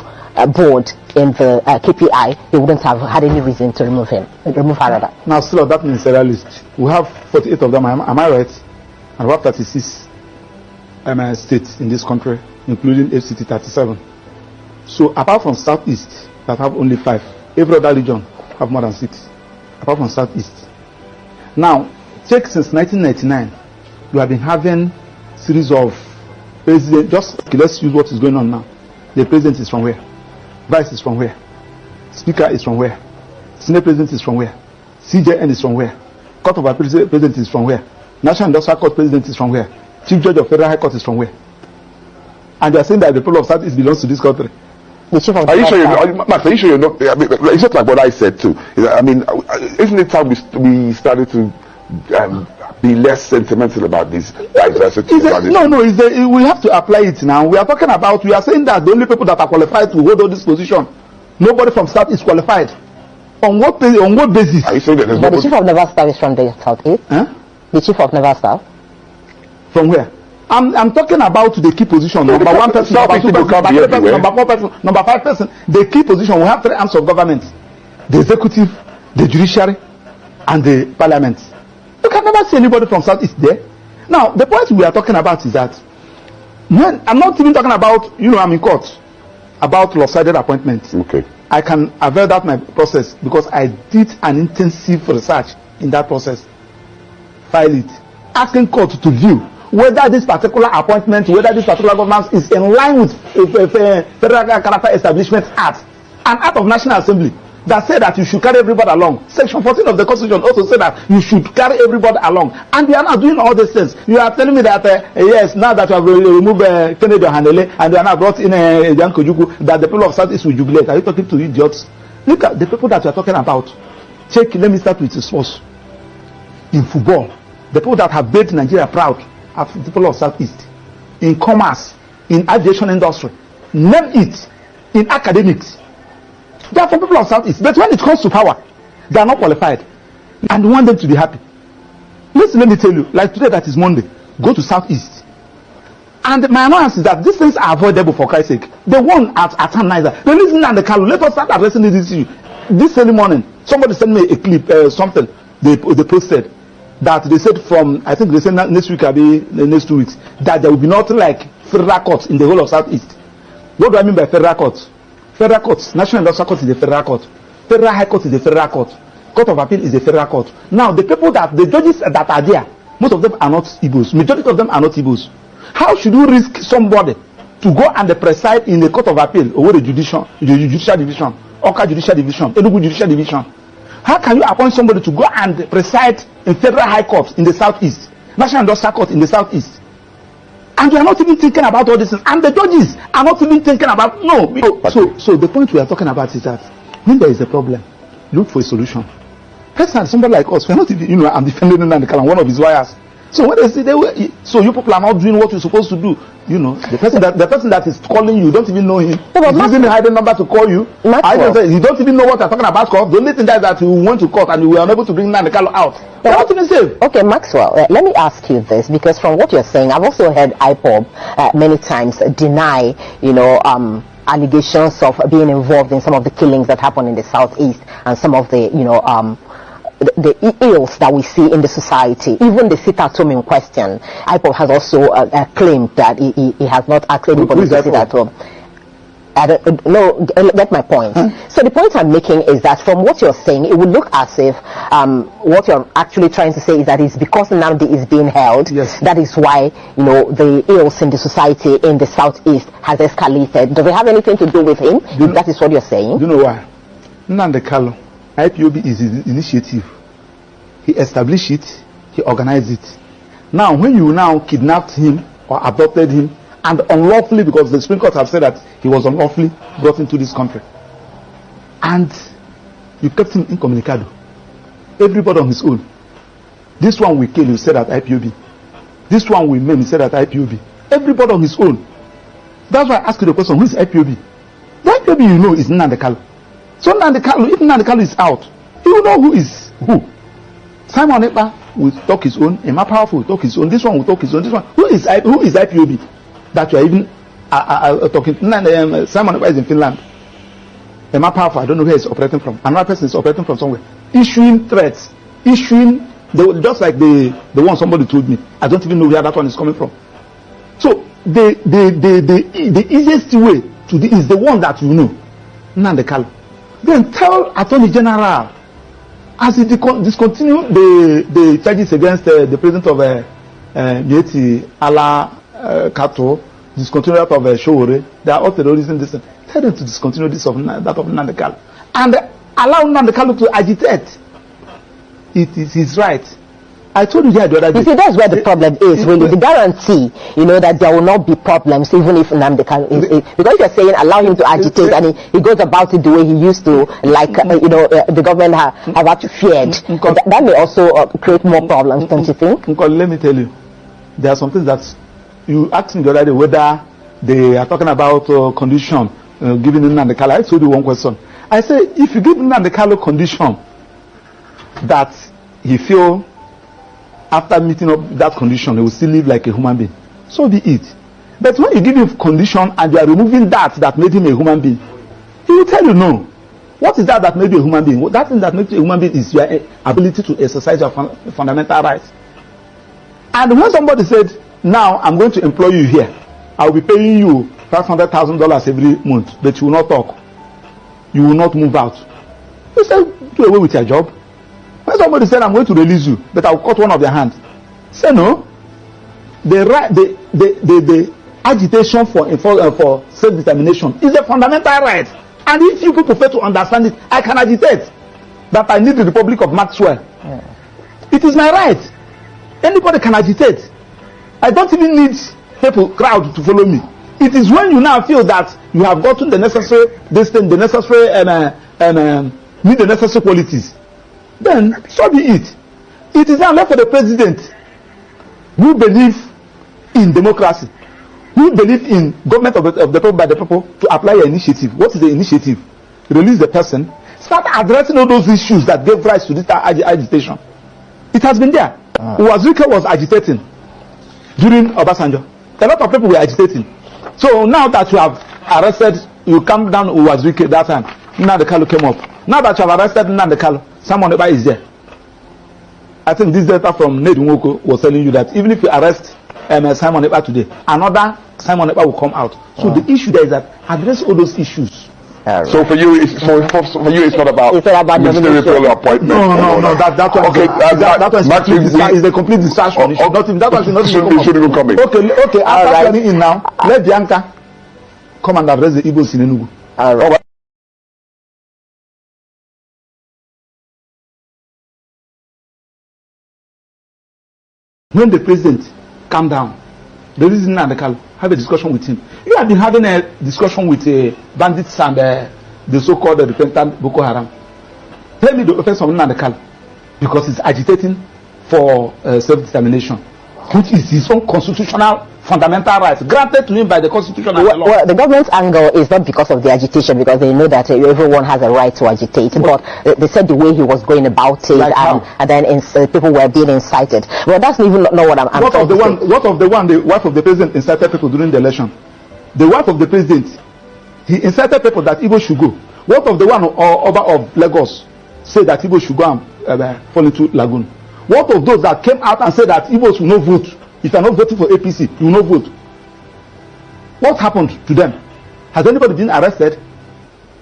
board in the KPI, he wouldn't have had any reason to remove her rather. Now, still on that ministerial list, we have 48 of them, am I right? And we have 36 states in this country, including FCT 37. So, apart from Southeast, that have only 5, every other region have more than 6, apart from Southeast. Now, check since 1999, we have been having series of presidents. Let's use what is going on now. The president is from where? Vice is from where? Speaker is from where? Senate President is from where? CJN is from where? Court of Appeal President is from where? National Industrial Court President is from where? Chief Judge of Federal High Court is from where? And they are saying that the people of Southeast belongs to this country. Are you sure Max, are you sure you're not? It's just like what I said too. Isn't it time we started to be less sentimental about this diversity? We have to apply it now. We are saying that the only people that are qualified to hold on this position, nobody from South is qualified. On what basis? Are you saying that there's the chief of naval staff is from the Southeast? Huh? The chief of naval staff? From where? I'm talking about the key position. Number 1 person, number 2 person, number 3 person, number 4 person, number 5 person. The key position, we have 3 arms of government: the executive, the judiciary, and the parliament. You can never see anybody from Southeast there. Now, the point we are talking about is that when I'm not even talking about, I'm in court about lopsided appointments. Okay. I can avail that my process because I did an intensive research in that process. File it, asking court to view whether this particular appointment, whether this particular governance is in line with Federal Character Establishment Act, an act of National Assembly that said that you should carry everybody along. Section 14 of the Constitution also said that you should carry everybody along. And we are not doing all these things. You are telling me that, yes, now that you have removed Kennedy Ohanele and you are now brought in Bianca Ojukwu, that the people of Southeast will jubilate. Are you talking to idiots? Look at the people that you are talking about. Let me start with the source. In football, the people that have made Nigeria proud are the people of Southeast. In commerce, in aviation industry, name it. In academics, they are from people of Southeast. But when it comes to power, they are not qualified. And we want them to be happy. Listen, let me tell you, like today that is Monday, go to Southeast. And my annoyance is that these things are avoidable for Christ's sake. The one at Atan, the reason and the Kanu, let us start addressing this issue. This early morning, somebody sent me a clip, something they posted, that they said I think they said next week, the next 2 weeks, that there will be nothing like federal courts in the whole of Southeast. What do I mean by federal courts? Federal courts, National Industrial Court is a federal court. Federal High Court is a federal court. Court of Appeal is a federal court. Now, the judges that are there, most of them are not Igbos. Majority of them are not Igbos. How should you risk somebody to go and preside in the Court of Appeal or the Judicial Division, Oka Judicial Division, Enugu Judicial Division? How can you appoint somebody to go and preside in Federal High Court in the Southeast, National Industrial Court in the Southeast? And we are not even thinking about all this. And the judges are not even thinking about, So the point we are talking about is that when there is a problem, look for a solution. President, somebody like us, we're not even, I'm defending Nnamdi Kanu, one of his lawyers. So when they say so you people are not doing what you're supposed to do, the person that is calling you, don't even know him. He's using a hidden number to call you. You don't even know what they're talking about. The only thing that you went to court and you were unable to bring Nnamdi Kanu out. They're not even safe. Okay, Maxwell, let me ask you this, because from what you're saying, I've also heard IPOB many times deny, allegations of being involved in some of the killings that happen in the southeast and some of the, the ills that we see in the society. Even the sit-at-home in question, IPOB has also claimed that he has not asked anybody to sit at home. I don't know, get my point. So the point I'm making is that from what you're saying, it would look as if what you're actually trying to say is that it's because Nnamdi is being held, that is why, the ills in the society in the southeast has escalated. Does it have anything to do with him? That is what you're saying? You know why? Nnamdi Kanu, IPOB is his initiative. He established it, he organized it. Now, when you now kidnapped him or adopted him, and unlawfully, because the Supreme Court have said that he was unlawfully brought into this country, and you kept him incommunicado, everybody on his own. This one we kill, you said at IPOB. This one we maim, you said at IPOB. Everybody on his own. That's why I ask you the question, who is IPOB? The IPOB is Nnamdi Kanu. So Nnamdi Kanu, if Nnamdi Kanu is out, you will know who is who. Simon Ekpa will talk his own, Emma Powerful will talk his own, this one will talk his own, this one. Who is IPOB? That you are even talking. Simon Ekpa is in Finland. Emma Powerful, I don't know where he's operating from. Another person is operating from somewhere. Issuing threats. Just like the one somebody told me. I don't even know where that one is coming from. So the easiest way to do is the one that you know. Nnamdi Kanu. Then tell Attorney General, as he discontinue the charges against the president of Mieti Ala Kato, discontinue that of Showore, they are all terrorism. Tell them to discontinue that of Nnamdi Kanu, and allow Nnamdi Kanu to agitate. It is his right. I told you the other day. You see, that's where the problem is, really. The guarantee, that there will not be problems, even if Nnamdi Kanu is, because you're saying allow him to agitate, and he goes about it the way he used to, like, the government have actually feared. That may also create more problems, don't you think? Let me tell you, there are some things that you asked me the other day whether they are talking about condition giving Nnamdi Kanu. I told you one question. I said, if you give Nnamdi Kanu condition that he feel after meeting up that condition, he will still live like a human being, so be it. But when you give him condition and you are removing that made him a human being, he will tell you no. What is that made you a human being? That thing that makes you a human being is your ability to exercise your fundamental rights. And when somebody said, now I'm going to employ you here, I'll be paying you $500,000 every month, but you will not talk, you will not move out, you say, do away with your job. When somebody said, I'm going to release you, but I'll cut one of their hands, say no. The agitation for self-determination is a fundamental right. And if you people fail to understand it, I can agitate that I need the Republic of Maxwell. It is my right. Anybody can agitate. I don't even need crowd to follow me. It is when you now feel that you have gotten the necessary need the necessary qualities, then so be it. It is now left for the president, who believe in democracy, who believe in government of the people by the people, to apply an initiative. What is the initiative? Release the person, start addressing all those issues that gave rise to this agitation. It has been there. Uwazirike was agitating during Obasanjo. A lot of people were agitating. So now that you have arrested, you come down Uwazirike that time, Nnamdi Kanu came up. Now that you have arrested Nnamdi Kanu, Simon Ekpa is there. I think this data from Ned Nwoko was telling you that even if you arrest Simon Ekpa today, another Simon Ekpa will come out. So the issue there is that address all those issues. Right. So for you, it's not about ministerial appointment. No. That one. Okay, that is a complete distraction. That one should not come in. Okay. After coming in now, let Bianca come and address the Igbos in Enugu. All right. When the president calm down, the reason Nnamdi Kanu, have a discussion with him. You have been having a discussion with bandits and the so-called repentant Boko Haram. Tell me the offense of Nnamdi Kanu. because he's agitating for self-determination, which is his own constitutional fundamental rights granted to him by the constitution and the law. Well, the government's angle is not because of the agitation, because they know that everyone has a right to agitate, but they said the way he was going about it, Like and then people were being incited. Well, that's even not what I'm What trying of the to one? say. What of the one? The wife of the president incited people during the election. The wife of the president, he incited people that Igbo should go. What of the one Oba of Lagos said that Igbo should go and fall into lagoon? What of those that came out and said that Igbos will not vote? If you are not voting for APC, you will not vote. What happened to them? Has anybody been arrested?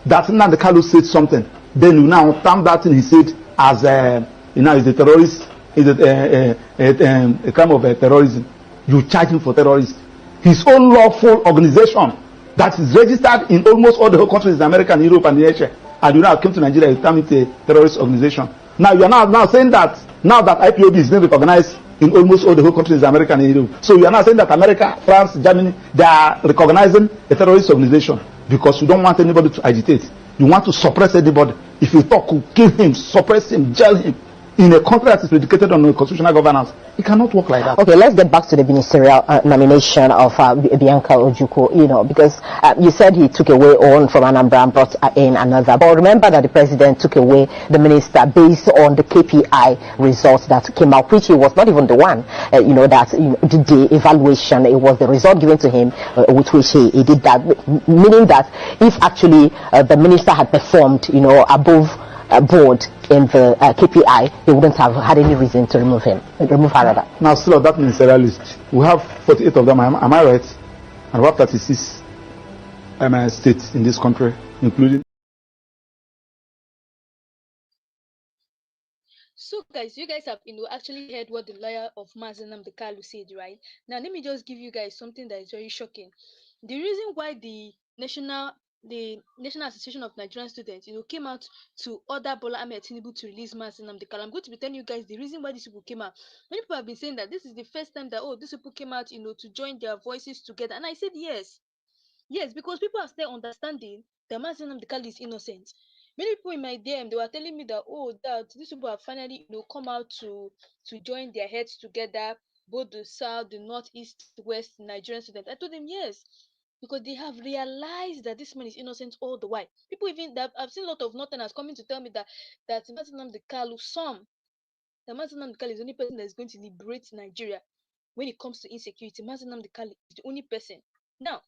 That Nnamdi Kanu said something, then you now term that thing he said as is a terrorist, is a crime of terrorism. You charge him for terrorism. His own lawful organization that is registered in almost all the whole countries in America and Europe and Asia, and you now came to Nigeria, you term it a terrorist organization. Now you are now saying that now that IPOB is being recognized in almost all the whole countries in America and Europe, so you are now saying that America, France, Germany, they are recognizing a terrorist organization because you don't want anybody to agitate. You want to suppress anybody. If you talk, kill him, suppress him, jail him. In a country that is predicated on a constitutional governance, it cannot work like that. Okay, let's get back to the ministerial nomination of Bianca Ojukwu, because you said he took away one from Anambra and brought in another. But remember that the president took away the minister based on the KPI results that came out, which he was not even the one, that did the evaluation. It was the result given to him with which he did that, meaning that if actually the minister had performed, above board in the KPI, they wouldn't have had any reason to remove her rather. Now, still on that ministerial list, we have 48 of them. Am I right? And we have 36 states in this country, including. So guys, you guys have actually heard what the lawyer of Mazi Nnamdi Kanu said, right? Now let me just give you guys something that is very shocking. The reason why the National Association of Nigerian Students, came out to order Bola Ahmed Tinubu to release Mazi Nnamdi Kanu. I'm going to be telling you guys the reason why these people came out. Many people have been saying that this is the first time that these people came out, to join their voices together, and I said yes, because people are still understanding that Mazi Nnamdi Kanu is innocent. Many people in my DM, they were telling me that that these people have finally come out to join their heads together, both the south, the north, east, west Nigerian students. I told them yes, because they have realized that this man is innocent all the while. People even that I've seen a lot of northerners coming to tell me that Mazi Nnamdi Kanu, that Mazi Nnamdi Kanu is the only person that is going to liberate Nigeria when it comes to insecurity. Mazi Nnamdi Kanu is the only person. Now,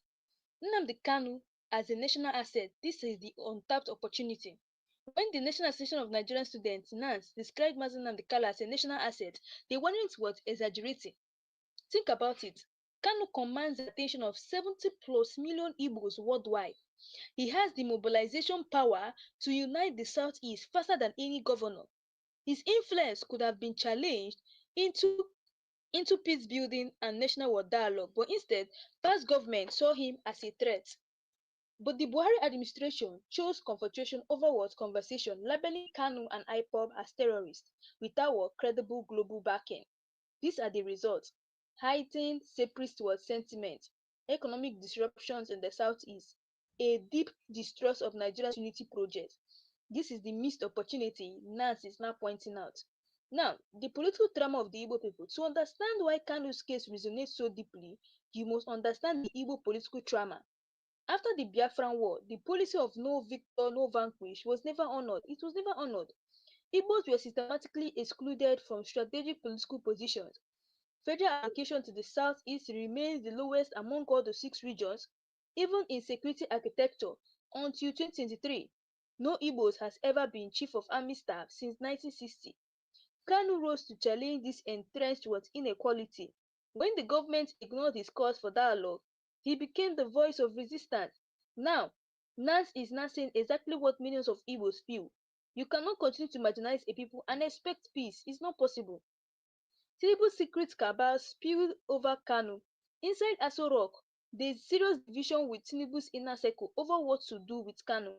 Nnamdi Kanu as a national asset, this is the untapped opportunity. When the National Association of Nigerian Students, NANS, described Mazi Nnamdi Kanu as a national asset, they weren't exaggerating. Think about it. Kanu commands the attention of 70+ million Igbos worldwide. He has the mobilization power to unite the Southeast faster than any governor. His influence could have been challenged into peace building and national world dialogue, but instead, past government saw him as a threat. But the Buhari administration chose confrontation over conversation, labeling Kanu and IPOB as terrorists without credible global backing. These are the results: heightened separatist sentiment, economic disruptions in the southeast, a deep distrust of Nigeria's unity project. This is the missed opportunity NANS is now pointing out. Now, the political trauma of the Igbo people. To understand why Kanu's case resonates so deeply, you must understand the Igbo political trauma. After the Biafran War, the policy of no victor, no vanquish was never honored. It was never honored. Igbos were systematically excluded from strategic political positions. Federal allocation to the southeast remains the lowest among all the 6 regions, even in security architecture. Until 2023, no Igbos has ever been chief of army staff since 1960. Kanu rose to challenge this entrenched inequality. When the government ignored his calls for dialogue, he became the voice of resistance. Now, NANS is now saying exactly what millions of Igbos feel. You cannot continue to marginalize a people and expect peace. It's not possible. Tinubu's secret cabal spewed over Kanu. Inside Aso Rock, there's serious division with Tinubu's inner circle over what to do with Kanu.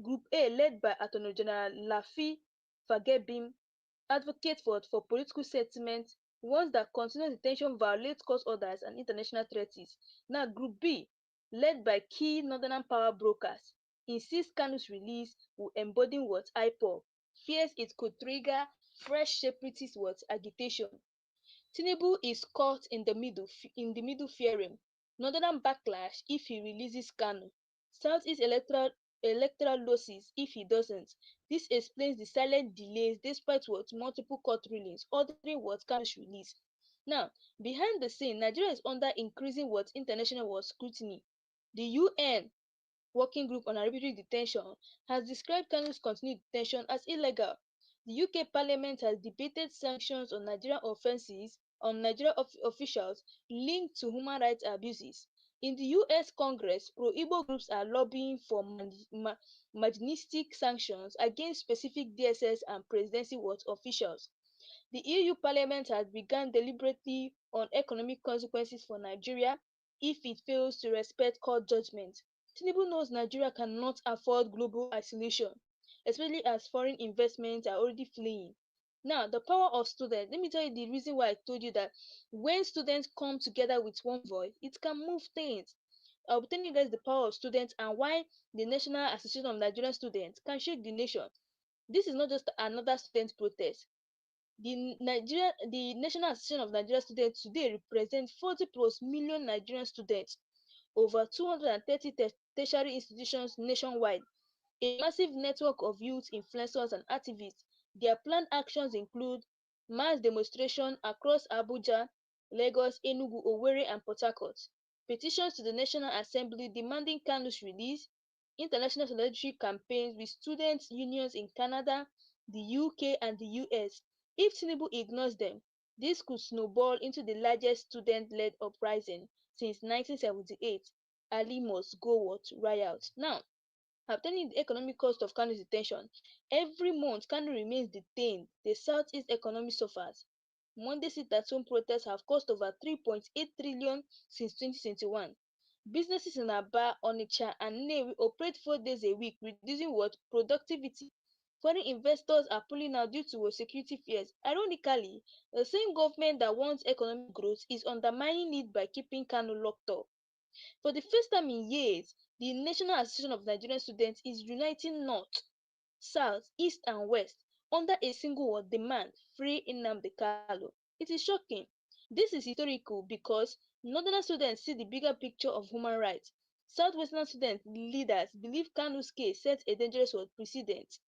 Group A, led by Attorney General Lafi Fagebim, advocates for political settlement, ones that continuous detention violate court orders and international treaties. Now, Group B, led by key northern power brokers, insists Kanu's release will embody what IPOB fears it could trigger fresh separatist agitation. Tinubu is caught in the middle fearing northern backlash if he releases Kanu, southeast electoral losses if he doesn't. This explains the silent delays despite multiple court rulings ordering Kanu's release. Now, behind the scene, Nigeria is under increasing international scrutiny. The UN Working Group on Arbitrary Detention has described Kanu's continued detention as illegal. The UK Parliament has debated sanctions on Nigerian officials linked to human rights abuses. In the US Congress, pro-Igbo groups are lobbying for magnitstic sanctions against specific DSS and presidency officials. The EU Parliament has begun deliberately on economic consequences for Nigeria if it fails to respect court judgments. Tinubu knows Nigeria cannot afford global isolation, especially as foreign investments are already fleeing. Now, the power of students. Let me tell you the reason why I told you that when students come together with one voice, it can move things. I'll be telling you guys the power of students and why the National Association of Nigerian Students can shake the nation. This is not just another student protest. The National Association of Nigerian Students today represents 40 plus million Nigerian students, over 230 tertiary institutions nationwide, a massive network of youth influencers and activists. Their planned actions include mass demonstration across Abuja, Lagos, Enugu, Owerri, and Port Harcourt, petitions to the National Assembly demanding Kanu's release, international solidarity campaigns with student unions in Canada, the UK, and the US. If Tinubu ignores them, this could snowball into the largest student-led uprising since 1978. Ali must go riot. Now, obtaining the economic cost of Kanu's detention. Every month, Kanu remains detained. The Southeast economy suffers. Monday sit-at-home protests have cost over 3.8 trillion since 2021. Businesses in Aba, Onitsha, and Nnewi operate 4 days a week, reducing productivity. Foreign investors are pulling out due to security fears. Ironically, the same government that wants economic growth is undermining it by keeping Kanu locked up. For the first time in years, the National Association of Nigerian Students is uniting North, South, East, and West under a single demand: free Nnamdi Kanu. It is shocking. This is historical because Northern students see the bigger picture of human rights. Southwestern student leaders believe Kanu's case sets a dangerous precedent.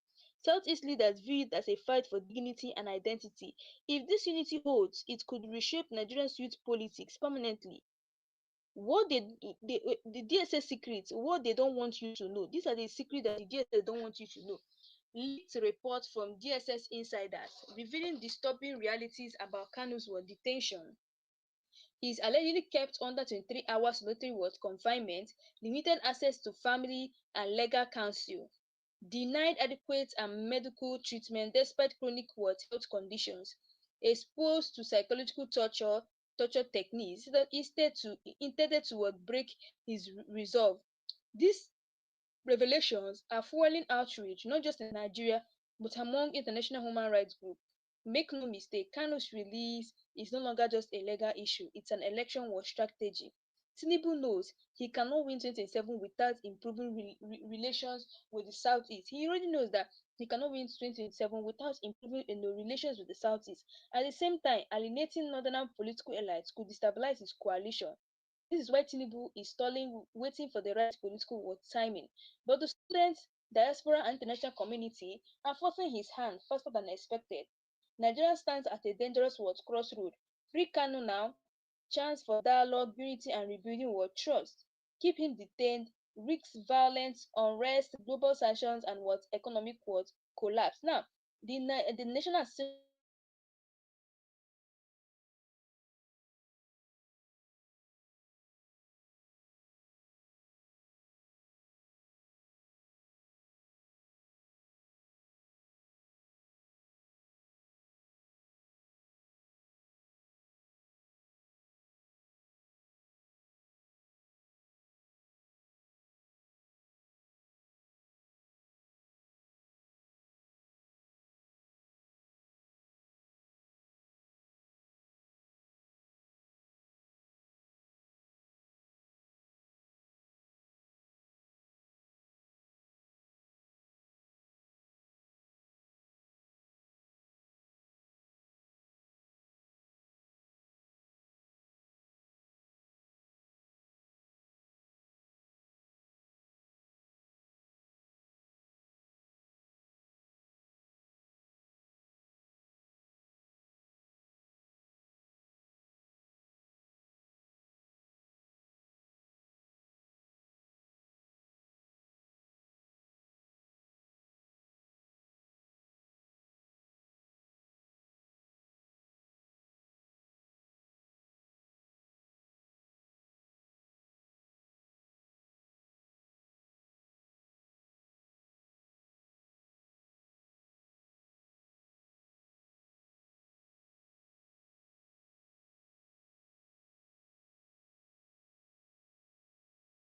Southeast leaders view it as a fight for dignity and identity. If this unity holds, it could reshape Nigerian youth politics permanently. What the DSS secrets, what they don't want you to know. These are the secrets that the DSS don't want you to know. Leaked report from DSS insiders revealing disturbing realities about Kanu's detention. He is allegedly kept under 23 hours solitary confinement, limited access to family and legal counsel, denied adequate and medical treatment despite chronic health conditions, exposed to psychological torture techniques intended to break his resolve. These revelations are fueling outrage not just in Nigeria but among international human rights groups. Make no mistake, Kanu's release is no longer just a legal issue, it's an election war strategy. Tinubu knows he cannot win 2027 without improving relations with the Southeast. He already knows that he cannot win 2027 without improving relations with the Southeast. At the same time, alienating northern political elites could destabilize his coalition. This is why Tinubu is stalling, waiting for the right political timing. But the students, diaspora, and international community are forcing his hand faster than expected. Nigeria stands at a dangerous crossroad. Free Kanu now, chance for dialogue, unity, and rebuilding trust. Keep him detained, risks violence, unrest, global sanctions, and economic collapse. Now, the National Assembly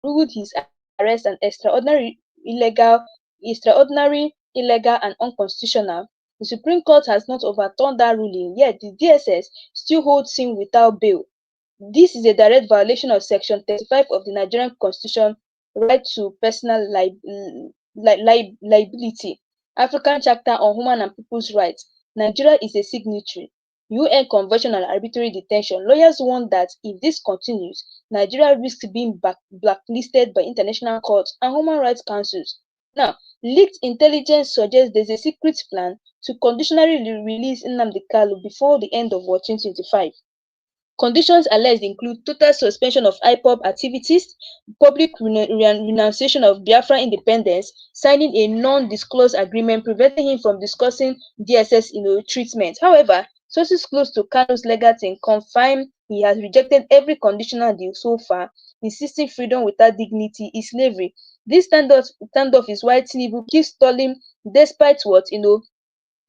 ruled his arrest an extraordinary, illegal, and unconstitutional. The Supreme Court has not overturned that ruling, yet the DSS still holds him without bail. This is a direct violation of Section 35 of the Nigerian Constitution, right to personal liability, African Charter on Human and People's Rights. Nigeria is a signatory. UN Convention on Arbitrary Detention. Lawyers warn that if this continues, Nigeria risks being blacklisted by international courts and human rights councils. Now, leaked intelligence suggests there's a secret plan to conditionally release Nnamdi Kanu before the end of 2025. Conditions alleged include total suspension of IPOB activities, public renunciation of Biafra independence, signing a non-disclosed agreement preventing him from discussing DSS treatment. However, sources close to Kanu's legal team confirm he has rejected every conditional deal so far, insisting freedom without dignity is slavery. This standoff is why Tinubu keeps stalling despite what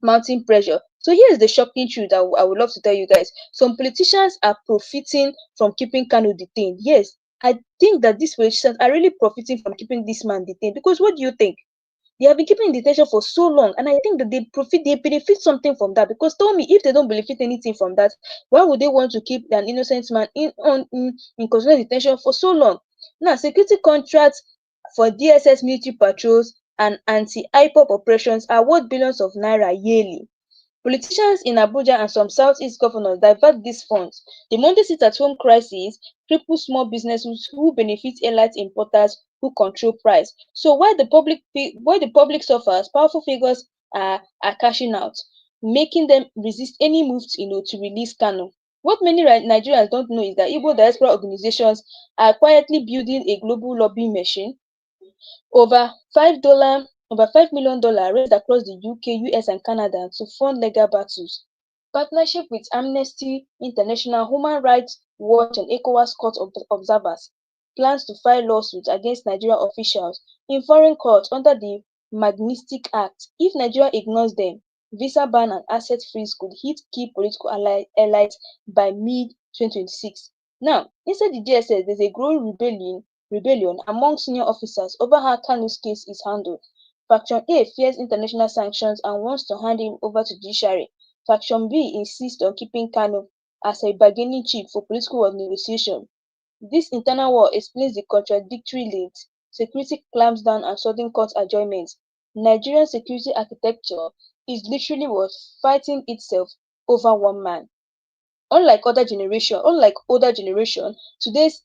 mounting pressure. So here's the shocking truth I would love to tell you guys. Some politicians are profiting from keeping Kanu detained. Yes, I think that these politicians are really profiting from keeping this man detained, because what do you think? They have been keeping in detention for so long, and I think that they benefit something from that. Because tell me, if they don't benefit anything from that, why would they want to keep an innocent man in constitutional detention for so long? Now, security contracts for DSS military patrols and anti-IPOP operations are worth billions of naira yearly. Politicians in Abuja and some Southeast governors divert these funds. The Monday sit-at-home crisis cripples small businesses who benefit elite importers who control price. So while the public suffers, powerful figures are cashing out, making them resist any move to release Kanu. What many Nigerians don't know is that Igbo diaspora organizations are quietly building a global lobbying machine. Over $5 million raised across the UK, US, and Canada to fund legal battles. Partnership with Amnesty International, Human Rights Watch, and ECOWAS court observers plans to file lawsuits against Nigerian officials in foreign courts under the Magnitsky Act. If Nigeria ignores them, visa ban and asset freeze could hit key political allies by mid-2026. Now, inside the DSS, there's a growing rebellion among senior officers over how Kanu's case is handled. Faction A fears international sanctions and wants to hand him over to judiciary. Faction B insists on keeping Kanu as a bargaining chip for political negotiation. This internal war explains the contradictory links, security clamps down and sudden court adjournments. Nigerian security architecture is literally fighting itself over one man. Unlike older generation, today's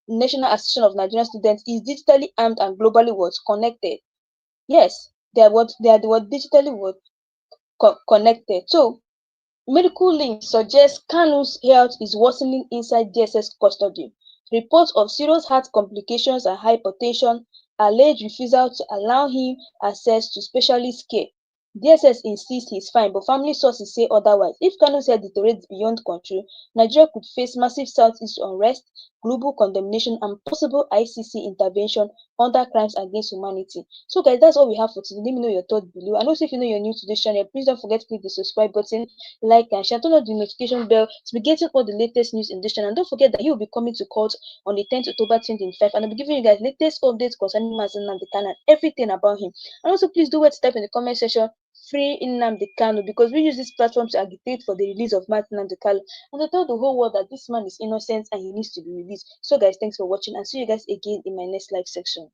National Association of Nigerian Students is digitally armed and globally connected. Yes, they are digitally connected. So medical links suggest Kanu's health is worsening inside DSS custody. Reports of serious heart complications and hypertension, alleged refusal to allow him access to specialist care. DSS insists he's fine, but family sources say otherwise. If Kanu's health deteriorates beyond control, Nigeria could face massive Southeast unrest, global condemnation, and possible ICC intervention under crimes against humanity. So guys, that's all we have for today. Let me know your thoughts below. And also, if you know you're new to this channel, please don't forget to click the subscribe button, like and share, turn on the notification bell to be getting all the latest news in this channel. And don't forget that he will be coming to court on the 10th October 2025, and I'll be giving you guys latest updates concerning Mazi Nnamdi Kanu and everything about him. And also, please do type in the comment section free Nnamdi Kanu, because we use this platform to agitate for the release of Mazi Nnamdi Kanu and to tell the whole world that this man is innocent and he needs to be released. So guys, thanks for watching, and see you guys again in my next live section.